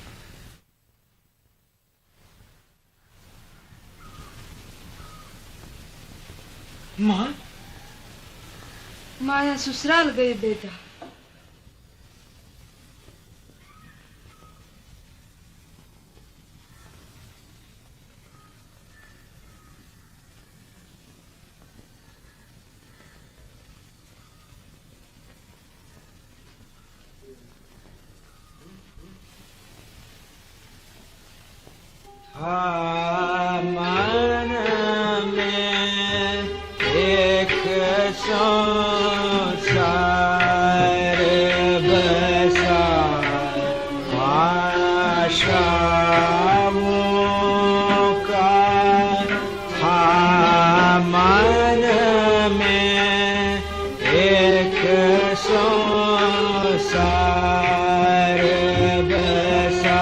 माँ? माया ससुराल गई बेटा। मन में एक संसार बसा, आशाओं का था मन में एक संसार बसा,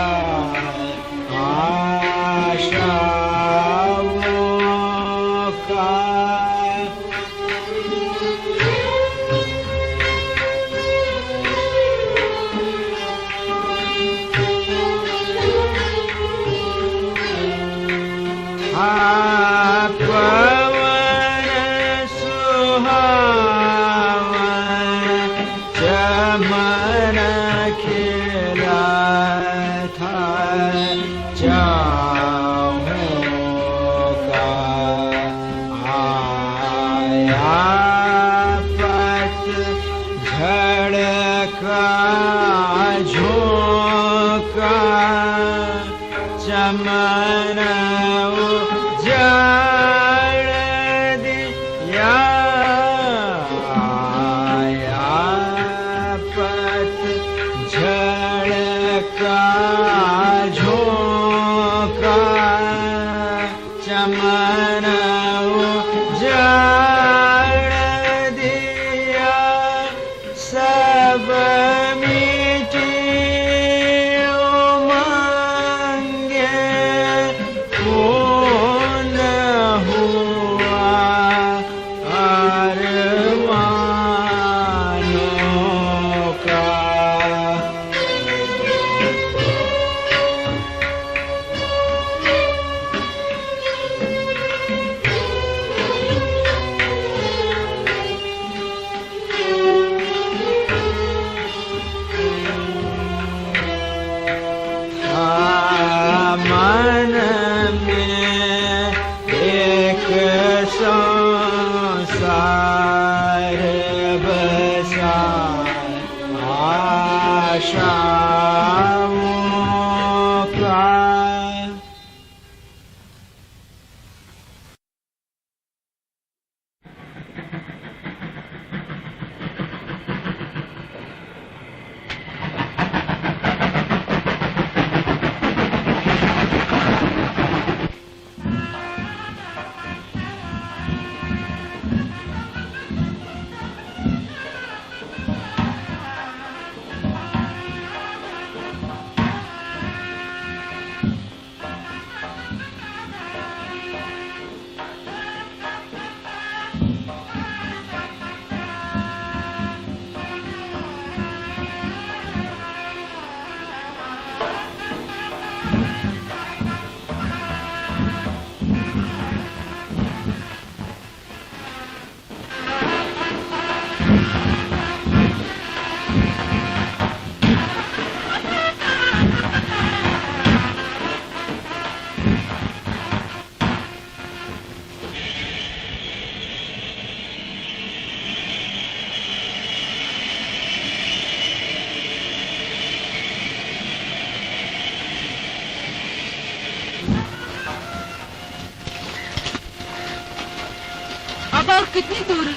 और कितनी दूर है?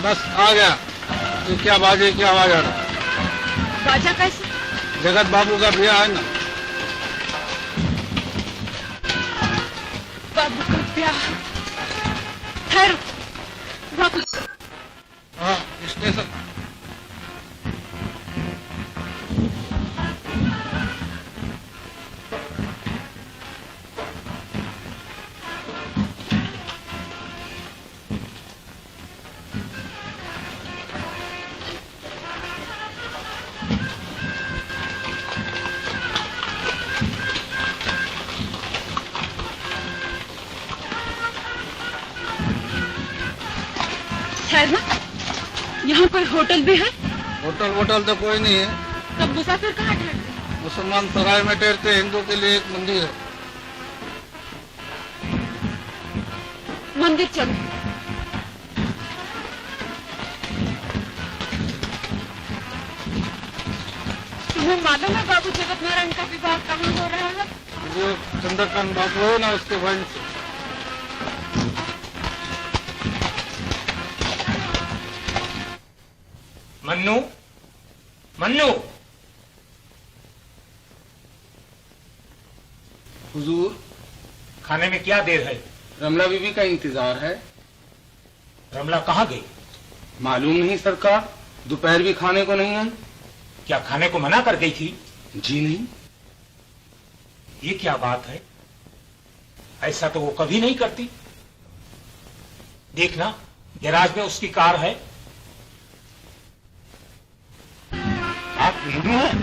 बस आ गया। तो क्या बाजे क्या आवाज आ रहा? बाजा कैसे? जगत बाबू का ब्याह है ना। बाबू का ब्याह? ठहरो, वापस। हाँ, स्टेशन। ठहरना, यहाँ कोई होटल भी है? होटल तो कोई नहीं है। तब मुसाफिर कहाँ ठहरते? मुसलमान सराय में ठहरते, हिंदू के लिए एक मंदिर है। मंदिर चलो। तुम्हें मालूम है बाबू जगत नारायण का विवाह कहाँ हो रहा है? जो चंद्रकांत बाबू है ना, उसके बहन से। मन्नू, मन्नू। हुजूर, खाने में क्या देर है? रमला बीबी का इंतजार है। रमला कहाँ गई? मालूम नहीं सरकार, दोपहर भी खाने को नहीं आई। क्या खाने को मना कर गई थी? जी नहीं। ये क्या बात है? ऐसा तो वो कभी नहीं करती। देखना, गैराज में उसकी कार है। आप हिंदू हैं?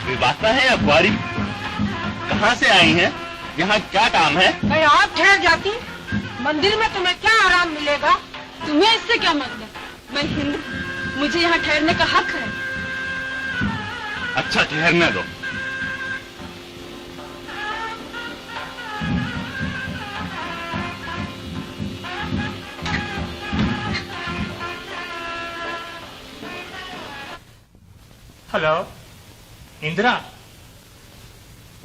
विवाहिता है या कुंवारी? कहाँ से आई हैं? यहाँ क्या काम है? मैं आप ठहर जाती, मंदिर में तुम्हें क्या आराम मिलेगा? तुम्हें इससे क्या मतलब? मैं हिंदू, मुझे यहाँ ठहरने का हक है। अच्छा ठहरने दो। हेलो इंदिरा,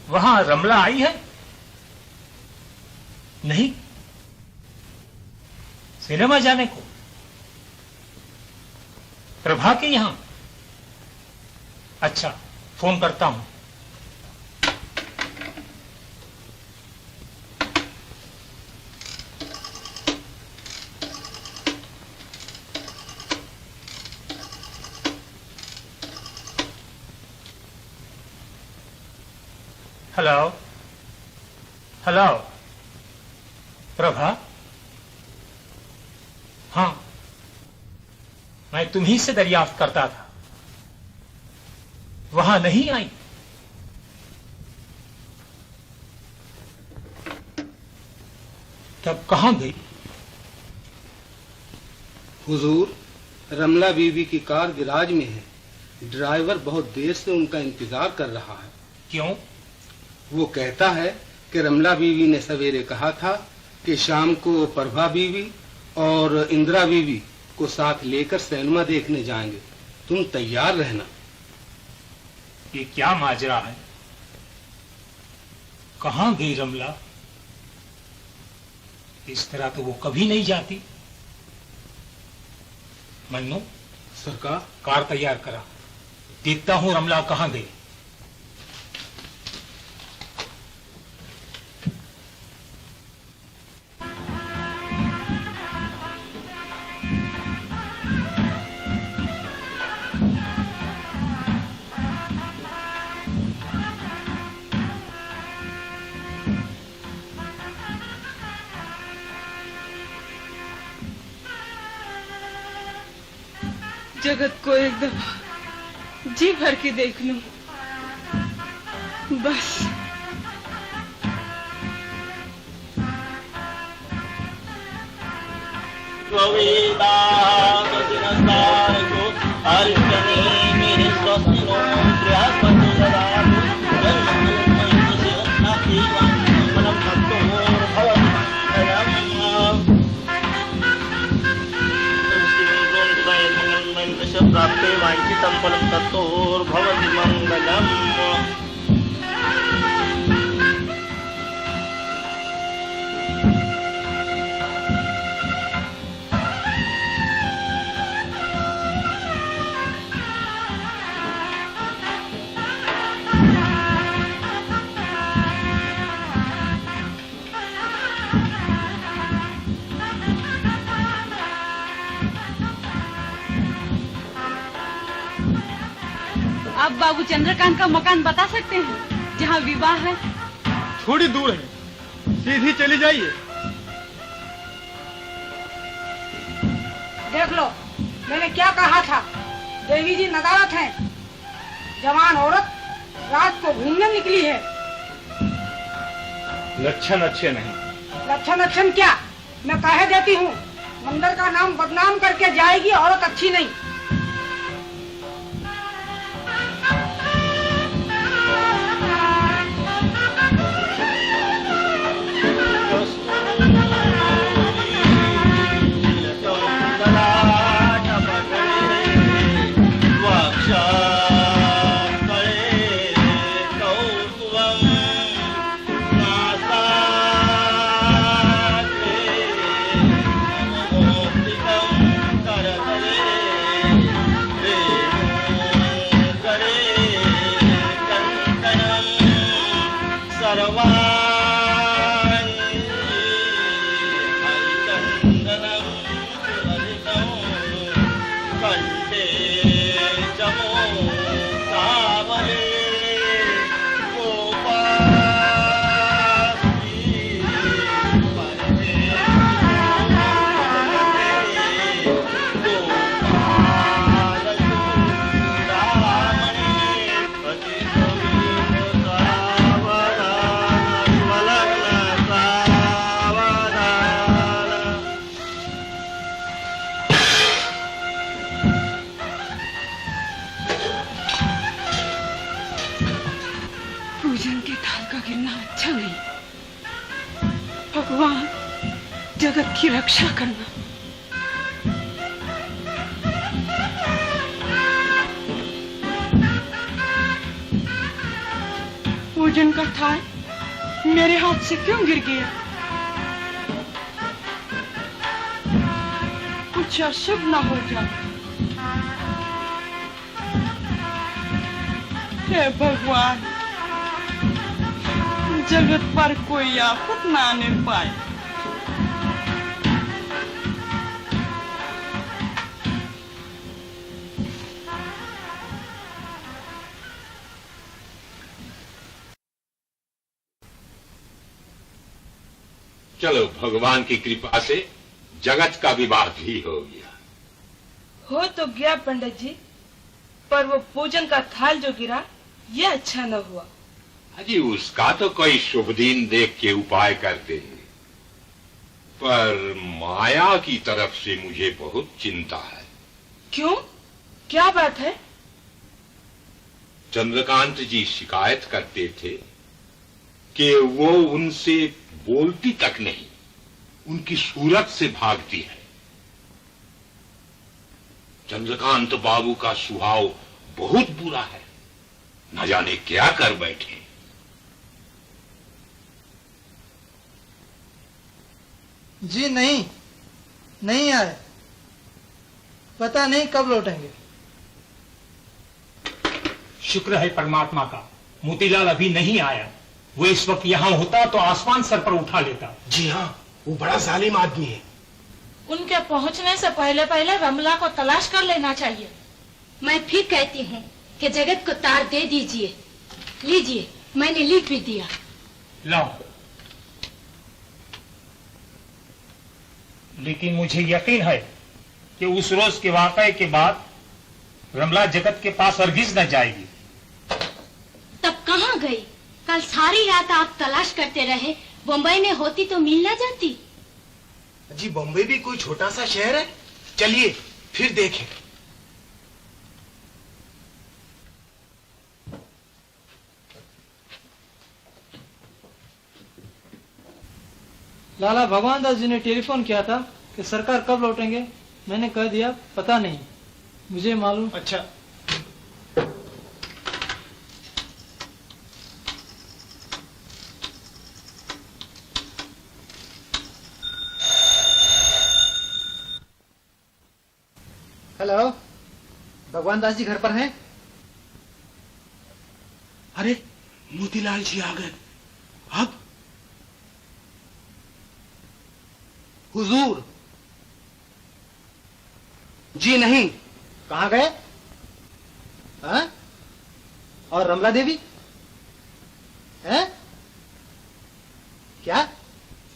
वहां रमला आई है? नहीं, सिनेमा जाने को? प्रभा के यहां? अच्छा, फोन करता हूं। Hello hello, Prabha? हाँ, मैं तुम्ही से दरियाफ्त करता था, वहां नहीं आई। तब कहां गई? हुजूर, रमला बीबी की कार गैराज में है। ड्राइवर बहुत देर से उनका इंतजार कर रहा है। क्यों? वो कहता है कि रमला बीवी ने सवेरे कहा था कि शाम को प्रभा बीवी और इंदिरा बीवी को साथ लेकर सिनेमा देखने जाएंगे। तुम तैयार रहना। ये क्या माजरा है? कहां गई रमला? इस तरह तो वो कभी नहीं जाती। मन्नू, सरकार, कार तैयार करा, देखता हूं रमला कहां गई। जगत को एक दफा जी भर के देख लूं, बस। प्राप्ते वाञ्छितं फलं ततोर्भवति मङ्गलम्। आप बाबू चंद्रकांत का मकान बता सकते हैं जहाँ विवाह है? थोड़ी दूर है, सीधी चली जाइए। देख लो, मैंने क्या कहा था। देवी जी नदारत हैं। जवान औरत रात को घूमने निकली है। लक्षण अच्छे नहीं। लक्षण क्या, मैं कह देती हूँ। मंदिर का नाम बदनाम करके जाएगी। औरत अच्छी नहीं। भगवान, जगत की रक्षा करना। पूजन का थाल मेरे हाथ से क्यों गिर गया? कुछ अशुभ न हो जाए। हे भगवान, जगत पर कोई आफत न आने पाए। चलो, भगवान की कृपा से जगत का विवाह भी हो गया। हो तो गया पंडित जी, पर वो पूजन का थाल जो गिरा, ये अच्छा न हुआ। अजी, उसका तो कोई शुभ दिन देख के उपाय करते हैं, पर माया की तरफ से मुझे बहुत चिंता है। क्यों, क्या बात है? चंद्रकांत जी शिकायत करते थे कि वो उनसे बोलती तक नहीं, उनकी सूरत से भागती है। चंद्रकांत बाबू का स्वभाव बहुत बुरा है, न जाने क्या कर बैठे। जी नहीं आए, पता नहीं कब लौटेंगे। शुक्र है परमात्मा का, मोतीलाल अभी नहीं आया। वो इस वक्त यहाँ होता तो आसमान सर पर उठा लेता। जी हाँ, वो बड़ा जालिम आदमी है। उनके पहुंचने से पहले पहले रमला को तलाश कर लेना चाहिए। मैं फिर कहती हूँ कि जगत को तार दे दीजिए। लीजिए, मैंने लिख भी दिया। लाओ। लेकिन मुझे यकीन है कि उस रोज के वाकये के बाद रमला जगत के पास हरगिज न जाएगी। तब कहाँ गई? कल सारी रात आप तलाश करते रहे। बम्बई में होती तो मिल न जाती। जी, बम्बई भी कोई छोटा सा शहर है? चलिए फिर देखें। लाला भगवान दास जी ने टेलीफोन किया था कि सरकार कब लौटेंगे। मैंने कह दिया पता नहीं, मुझे मालूम। अच्छा, हेलो, भगवान दास जी घर पर हैं? अरे मोतीलाल जी आ गए। अब हुजूर। जी नहीं। कहाँ गए? हाँ? और रमला देवी है? क्या?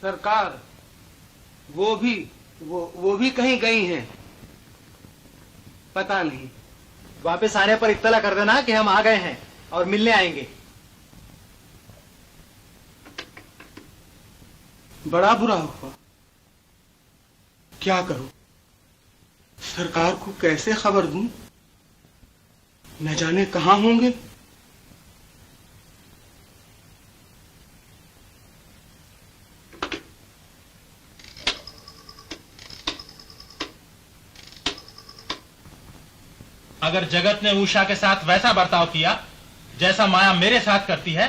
सरकार, वो भी कहीं गई हैं। पता नहीं। वापस आने पर इत्तला कर देना कि हम आ गए हैं और मिलने आएंगे। बड़ा बुरा हुआ। क्या करूं? सरकार को कैसे खबर दूं? न जाने कहां होंगे। अगर जगत ने उषा के साथ वैसा बर्ताव किया जैसा माया मेरे साथ करती है,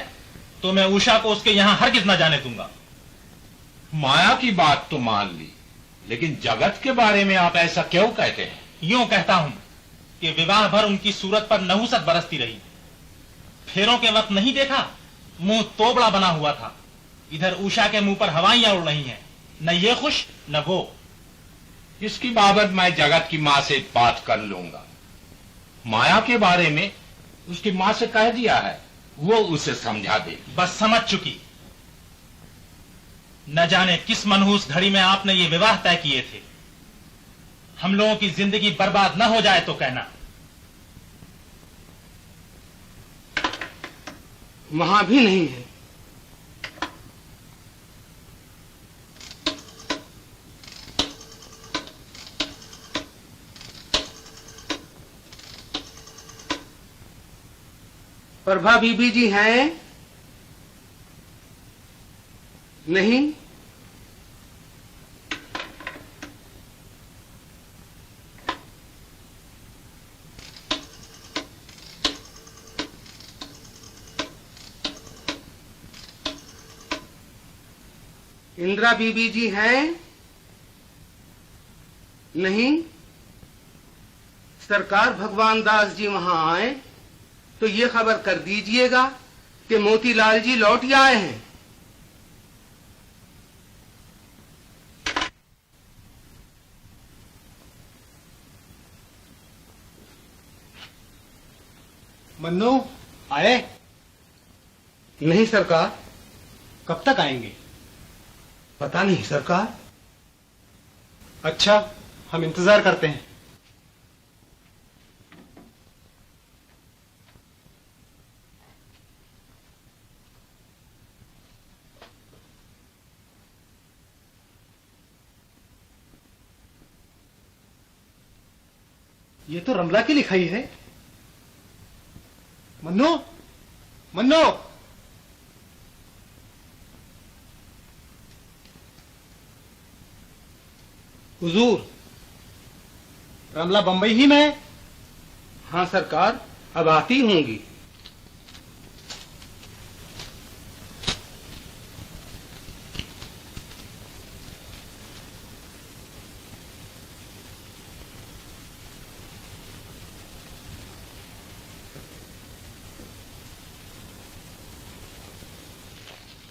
तो मैं उषा को उसके यहां हरगिज न जाने दूंगा। माया की बात तो मान ली, लेकिन जगत के बारे में आप ऐसा क्यों कहते हैं? यूं कहता हूं कि विवाह भर उनकी सूरत पर नहुसत बरसती रही। फेरों के वक्त नहीं देखा, मुंह तोबड़ा बना हुआ था। इधर उषा के मुंह पर हवाइयां उड़ रही हैं, न ये खुश न वो। इसकी बाबत मैं जगत की माँ से बात कर लूंगा। माया के बारे में उसकी माँ से कह दिया है, वो उसे समझा दे। बस समझ चुकी। न जाने किस मनहूस घड़ी में आपने ये विवाह तय किए थे। हम लोगों की जिंदगी बर्बाद न हो जाए तो कहना। वहां भी नहीं है। प्रभा बीबी जी हैं? नहीं। इंदिरा बीबी जी हैं? नहीं। सरकार भगवान दास जी वहां आए तो ये खबर कर दीजिएगा कि मोतीलाल जी लौट आए हैं। मन्नू आए? नहीं सरकार। कब तक आएंगे? पता नहीं सरकार। अच्छा, हम इंतजार करते हैं। ये तो रमला की लिखाई है। मन्नू, मन्नू, हुजूर। रमला बंबई ही में है? हाँ सरकार, अब आती होंगी।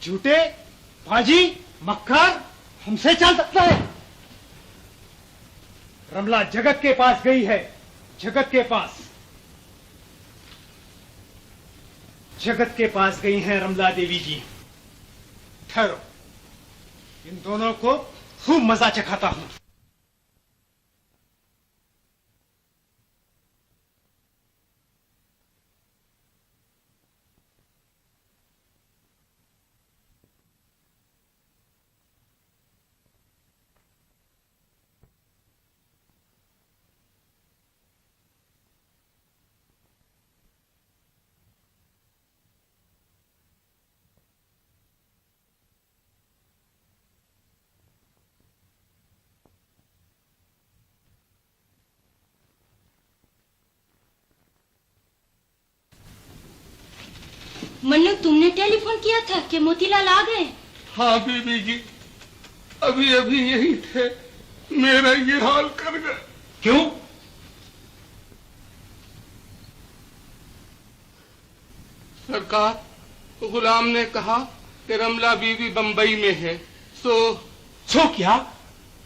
झूठे, भाजी, मक्खर, हमसे चल सकता है। रमला जगत के पास गई है, जगत के पास। जगत के पास गई हैं रमला देवी जी। ठहरो, इन दोनों को खूब मजा चखाता हूं। मन्नू, तुमने टेलीफोन किया था कि मोतीलाल आ गए? हाँ बीबी जी, अभी अभी यही थे, मेरा ये हाल कर गए। क्यों? सरकार, गुलाम ने कहा कि रमला बीबी बंबई में है। सो क्या?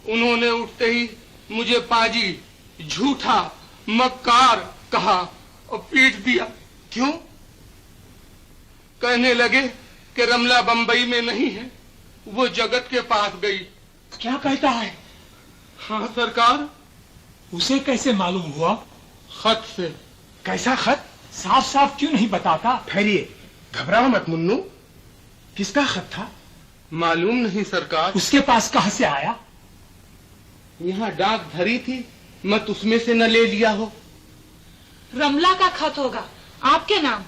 उन्होंने उठते ही मुझे पाजी, झूठा, मक्कार कहा और पीट दिया। क्यों? कहने लगे कि रमला बंबई में नहीं है, वो जगत के पास गई। क्या कहता है? हाँ सरकार। उसे कैसे मालूम हुआ? खत से। कैसा खत? साफ साफ क्यों नहीं बताता? ठहरिए, घबराओ मत मुन्नू। किसका खत था? मालूम नहीं सरकार। उसके पास कहाँ से आया? यहाँ डाक धरी थी, मत उसमें से न ले लिया हो। रमला का खत होगा, आपके नाम।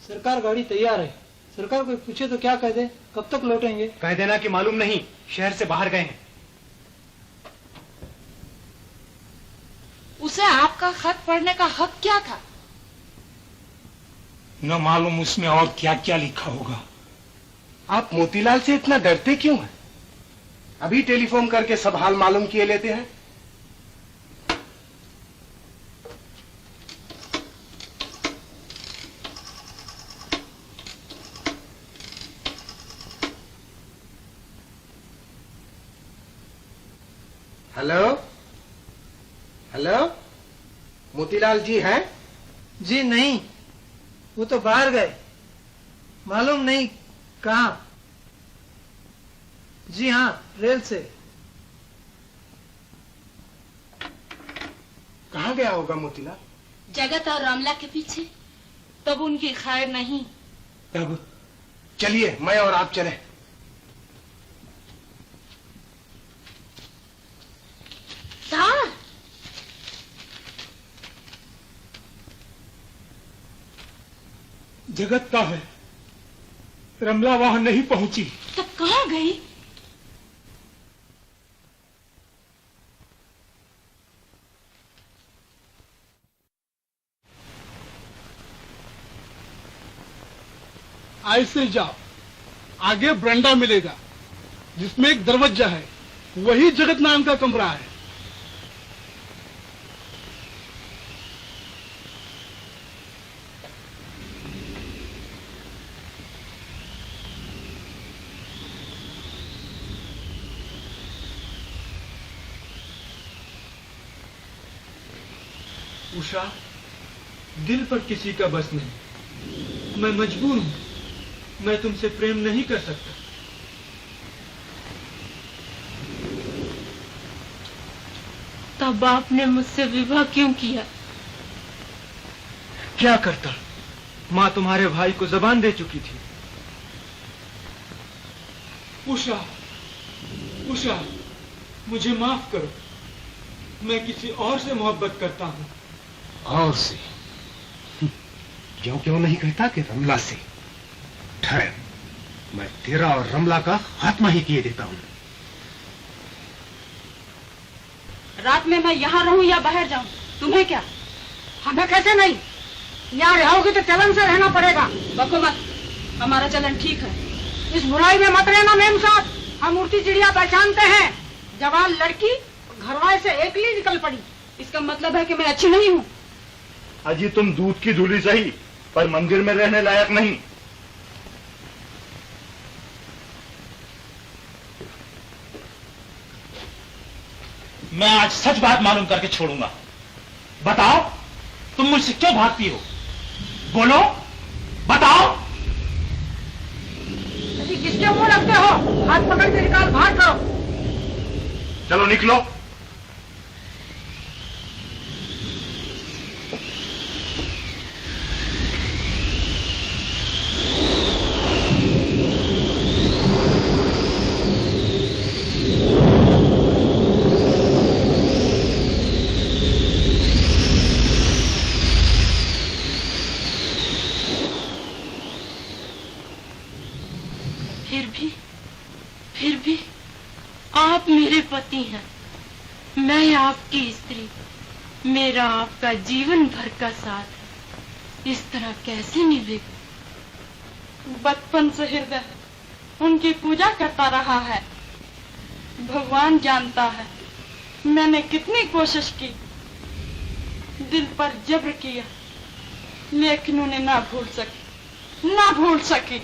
सरकार गाड़ी तैयार है। सरकार कोई पूछे तो क्या कह दे? कब तक लौटेंगे? कह देना कि मालूम नहीं, शहर से बाहर गए हैं। उसे आपका खत पढ़ने का हक क्या था? न मालूम उसमें और क्या क्या लिखा होगा। आप मोतीलाल से इतना डरते क्यों हैं? अभी टेलीफोन करके सब हाल मालूम किए लेते हैं। हेलो हेलो, मोतीलाल जी हैं? जी नहीं, वो तो बाहर गए, मालूम नहीं कहाँ। जी हाँ, रेल से। कहाँ गया होगा मोतीलाल? जगत और रमला के पीछे। तब उनकी खैर नहीं। तब चलिए, मैं और आप चलें। जगत का है, रमला वहां नहीं पहुंची। तब कहाँ गई? ऐसे जाओ, आगे बरंडा मिलेगा जिसमें एक दरवाजा है, वही जगत नाम का कमरा है। उषा, दिल पर किसी का बस नहीं। मैं मजबूर हूं, मैं तुमसे प्रेम नहीं कर सकता। तब आपने मुझसे विवाह क्यों किया? क्या करता, माँ तुम्हारे भाई को जबान दे चुकी थी। उषा, उषा, मुझे माफ करो, मैं किसी और से मोहब्बत करता हूँ। और से? क्यों नहीं कहता कि रमला से? ठहर, मैं तेरा और रमला का खात्मा ही किए देता हूँ। रात में मैं यहाँ रहूं या बाहर जाऊं, तुम्हें क्या? हमें कैसे नहीं, यहाँ रहोगे तो चलन से रहना पड़ेगा। बको मत, हमारा चलन ठीक है। इस बुराई में मत रहना मेम साहब, हम उड़ती चिड़िया पहचानते हैं। जवान लड़की घरवाले से एकली निकल पड़ी, इसका मतलब है कि मैं अच्छी नहीं हूँ। अजी तुम दूध की धूली सही, पर मंदिर में रहने लायक नहीं। मैं आज सच बात मालूम करके छोड़ूंगा। बताओ, तुम मुझसे क्यों भागती हो? बोलो, बताओ। अभी किसके मुंह रखते हो? हाथ पकड़ के निकाल, बाहर करो। चलो निकलो। फिर भी आप मेरे पति हैं, मैं आपकी स्त्री, मेरा आपका जीवन भर का साथ है, इस तरह कैसे निभेगा? बचपन से हृदय उनकी पूजा करता रहा है। भगवान जानता है मैंने कितनी कोशिश की, दिल पर जब्र किया, लेकिन उन्हें ना भूल सकी।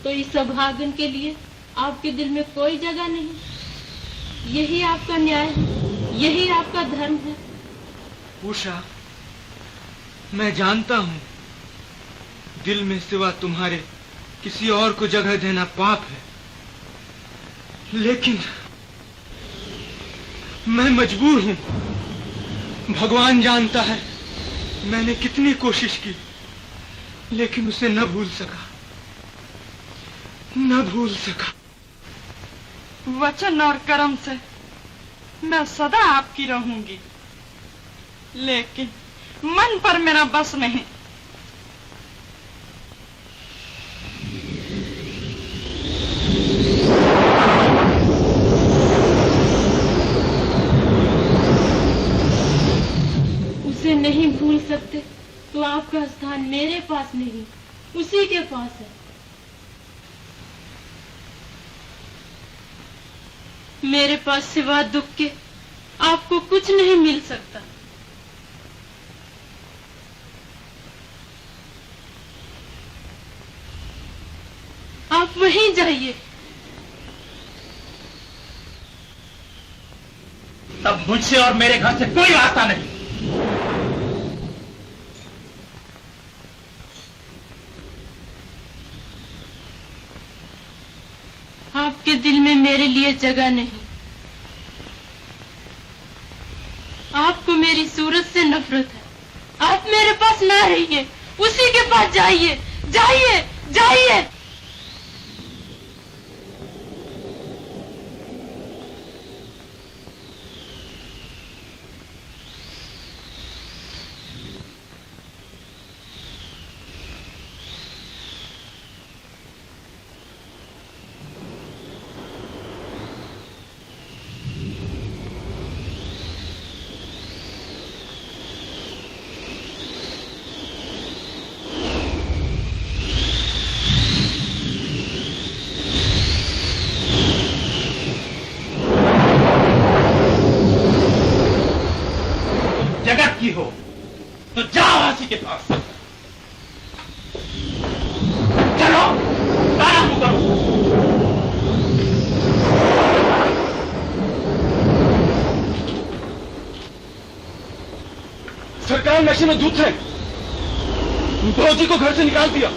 तो इस अभागन के लिए आपके दिल में कोई जगह नहीं? यही आपका न्याय है, यही आपका धर्म है? उषा, मैं जानता हूं दिल में सिवा तुम्हारे किसी और को जगह देना पाप है, लेकिन मैं मजबूर हूं। भगवान जानता है मैंने कितनी कोशिश की, लेकिन उसे न भूल सका। वचन और कर्म से मैं सदा आपकी रहूंगी, लेकिन मन पर मेरा बस नहीं। उसे नहीं भूल सकते तो आपका स्थान मेरे पास नहीं, उसी के पास है। मेरे पास सिवा दुख के आपको कुछ नहीं मिल सकता। आप वहीं जाइए। तब मुझसे और मेरे घर से कोई रास्ता नहीं। आपके दिल में मेरे लिए जगह नहीं। आपको मेरी सूरत से नफरत है। आप मेरे पास ना रहिए, उसी के पास जाइए, जाइए, जाइए। की हो तो जाओ हाथी के पास। चलो आराम करो। सरकार नशे में धुत है, फौजी को घर से निकाल दिया।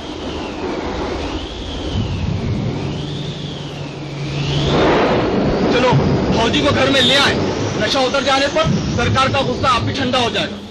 चलो फौजी को घर में ले आए, नशा उतर जाने पर सरकार का गुस्सा आप भी ठंडा हो जाएगा।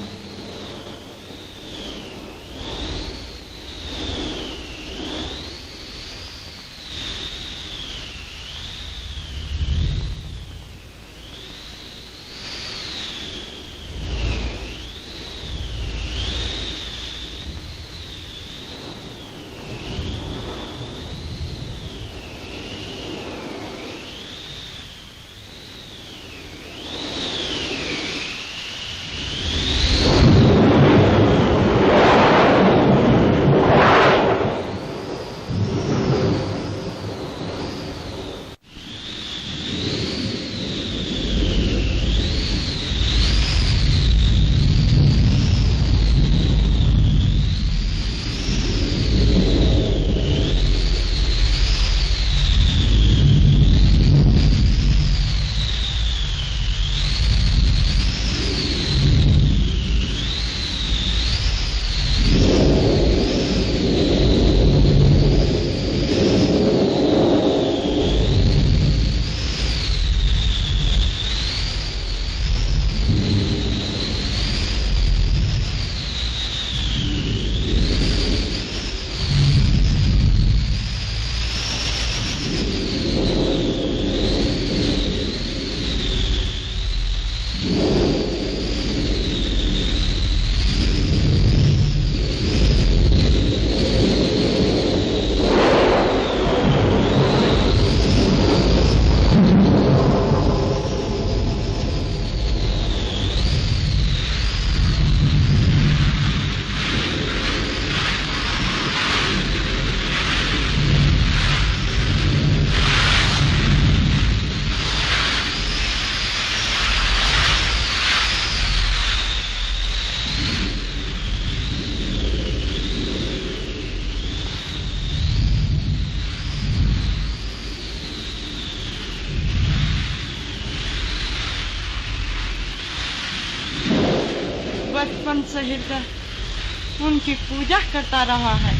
बचपन से हृदय उनकी पूजा करता रहा है।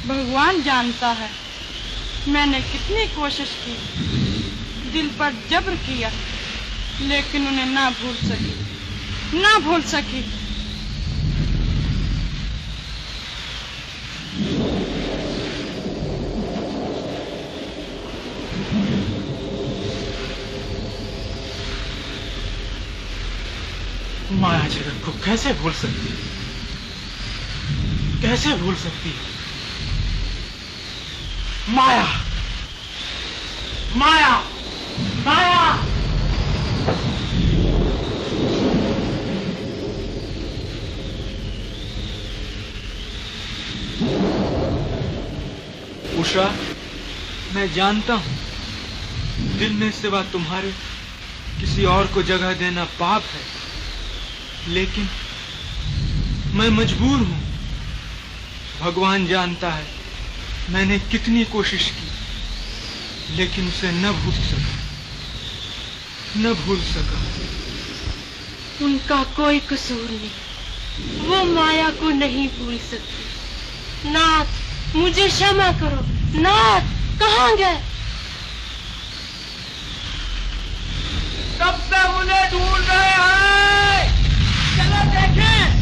भगवान जानता है मैंने कितनी कोशिश की, दिल पर जब्र किया, लेकिन उन्हें ना भूल सकी। माया जगत को कैसे भूल सकती है? माया, माया, माया। उषा, मैं जानता हूं दिल में सिवा तुम्हारे किसी और को जगह देना पाप है, लेकिन मैं मजबूर हूं। भगवान जानता है मैंने कितनी कोशिश की, लेकिन उसे न भूल सका। उनका कोई कसूर नहीं, वो माया को नहीं भूल सकती। नाथ, मुझे क्षमा करो। नाथ, कहाँ गए? कब से मुझे ढूंढ रहे हैं? चलो देखें।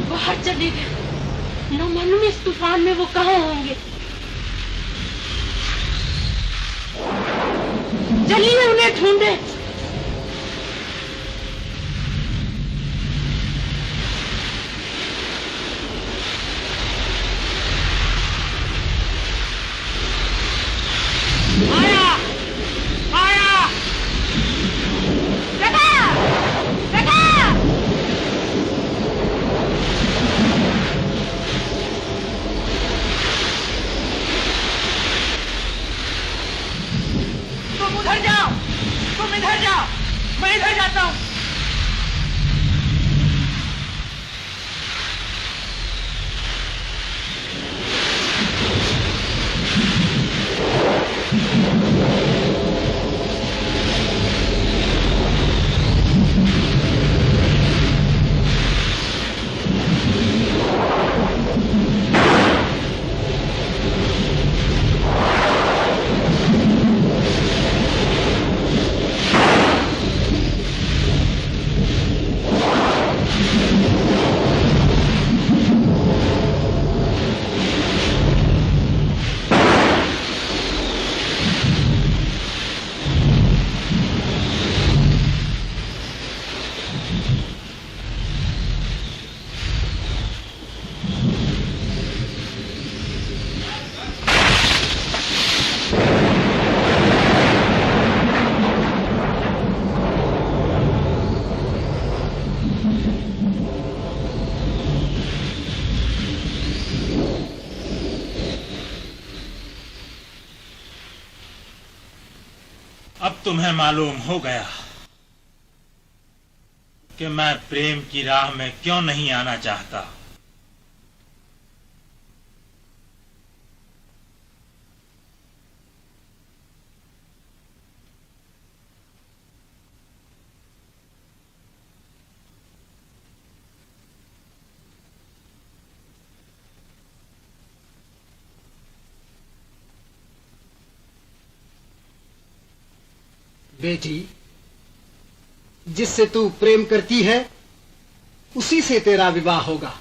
बाहर चले गए, न मालूम इस तूफान में वो कहाँ होंगे। चलिए उन्हें ढूंढे। तुम इधर जाओ, मैं इधर जाता हूँ। अब तुम्हें मालूम हो गया कि मैं प्रेम की राह में क्यों नहीं आना चाहता। बेटी, जिससे तू प्रेम करती है उसी से तेरा विवाह होगा।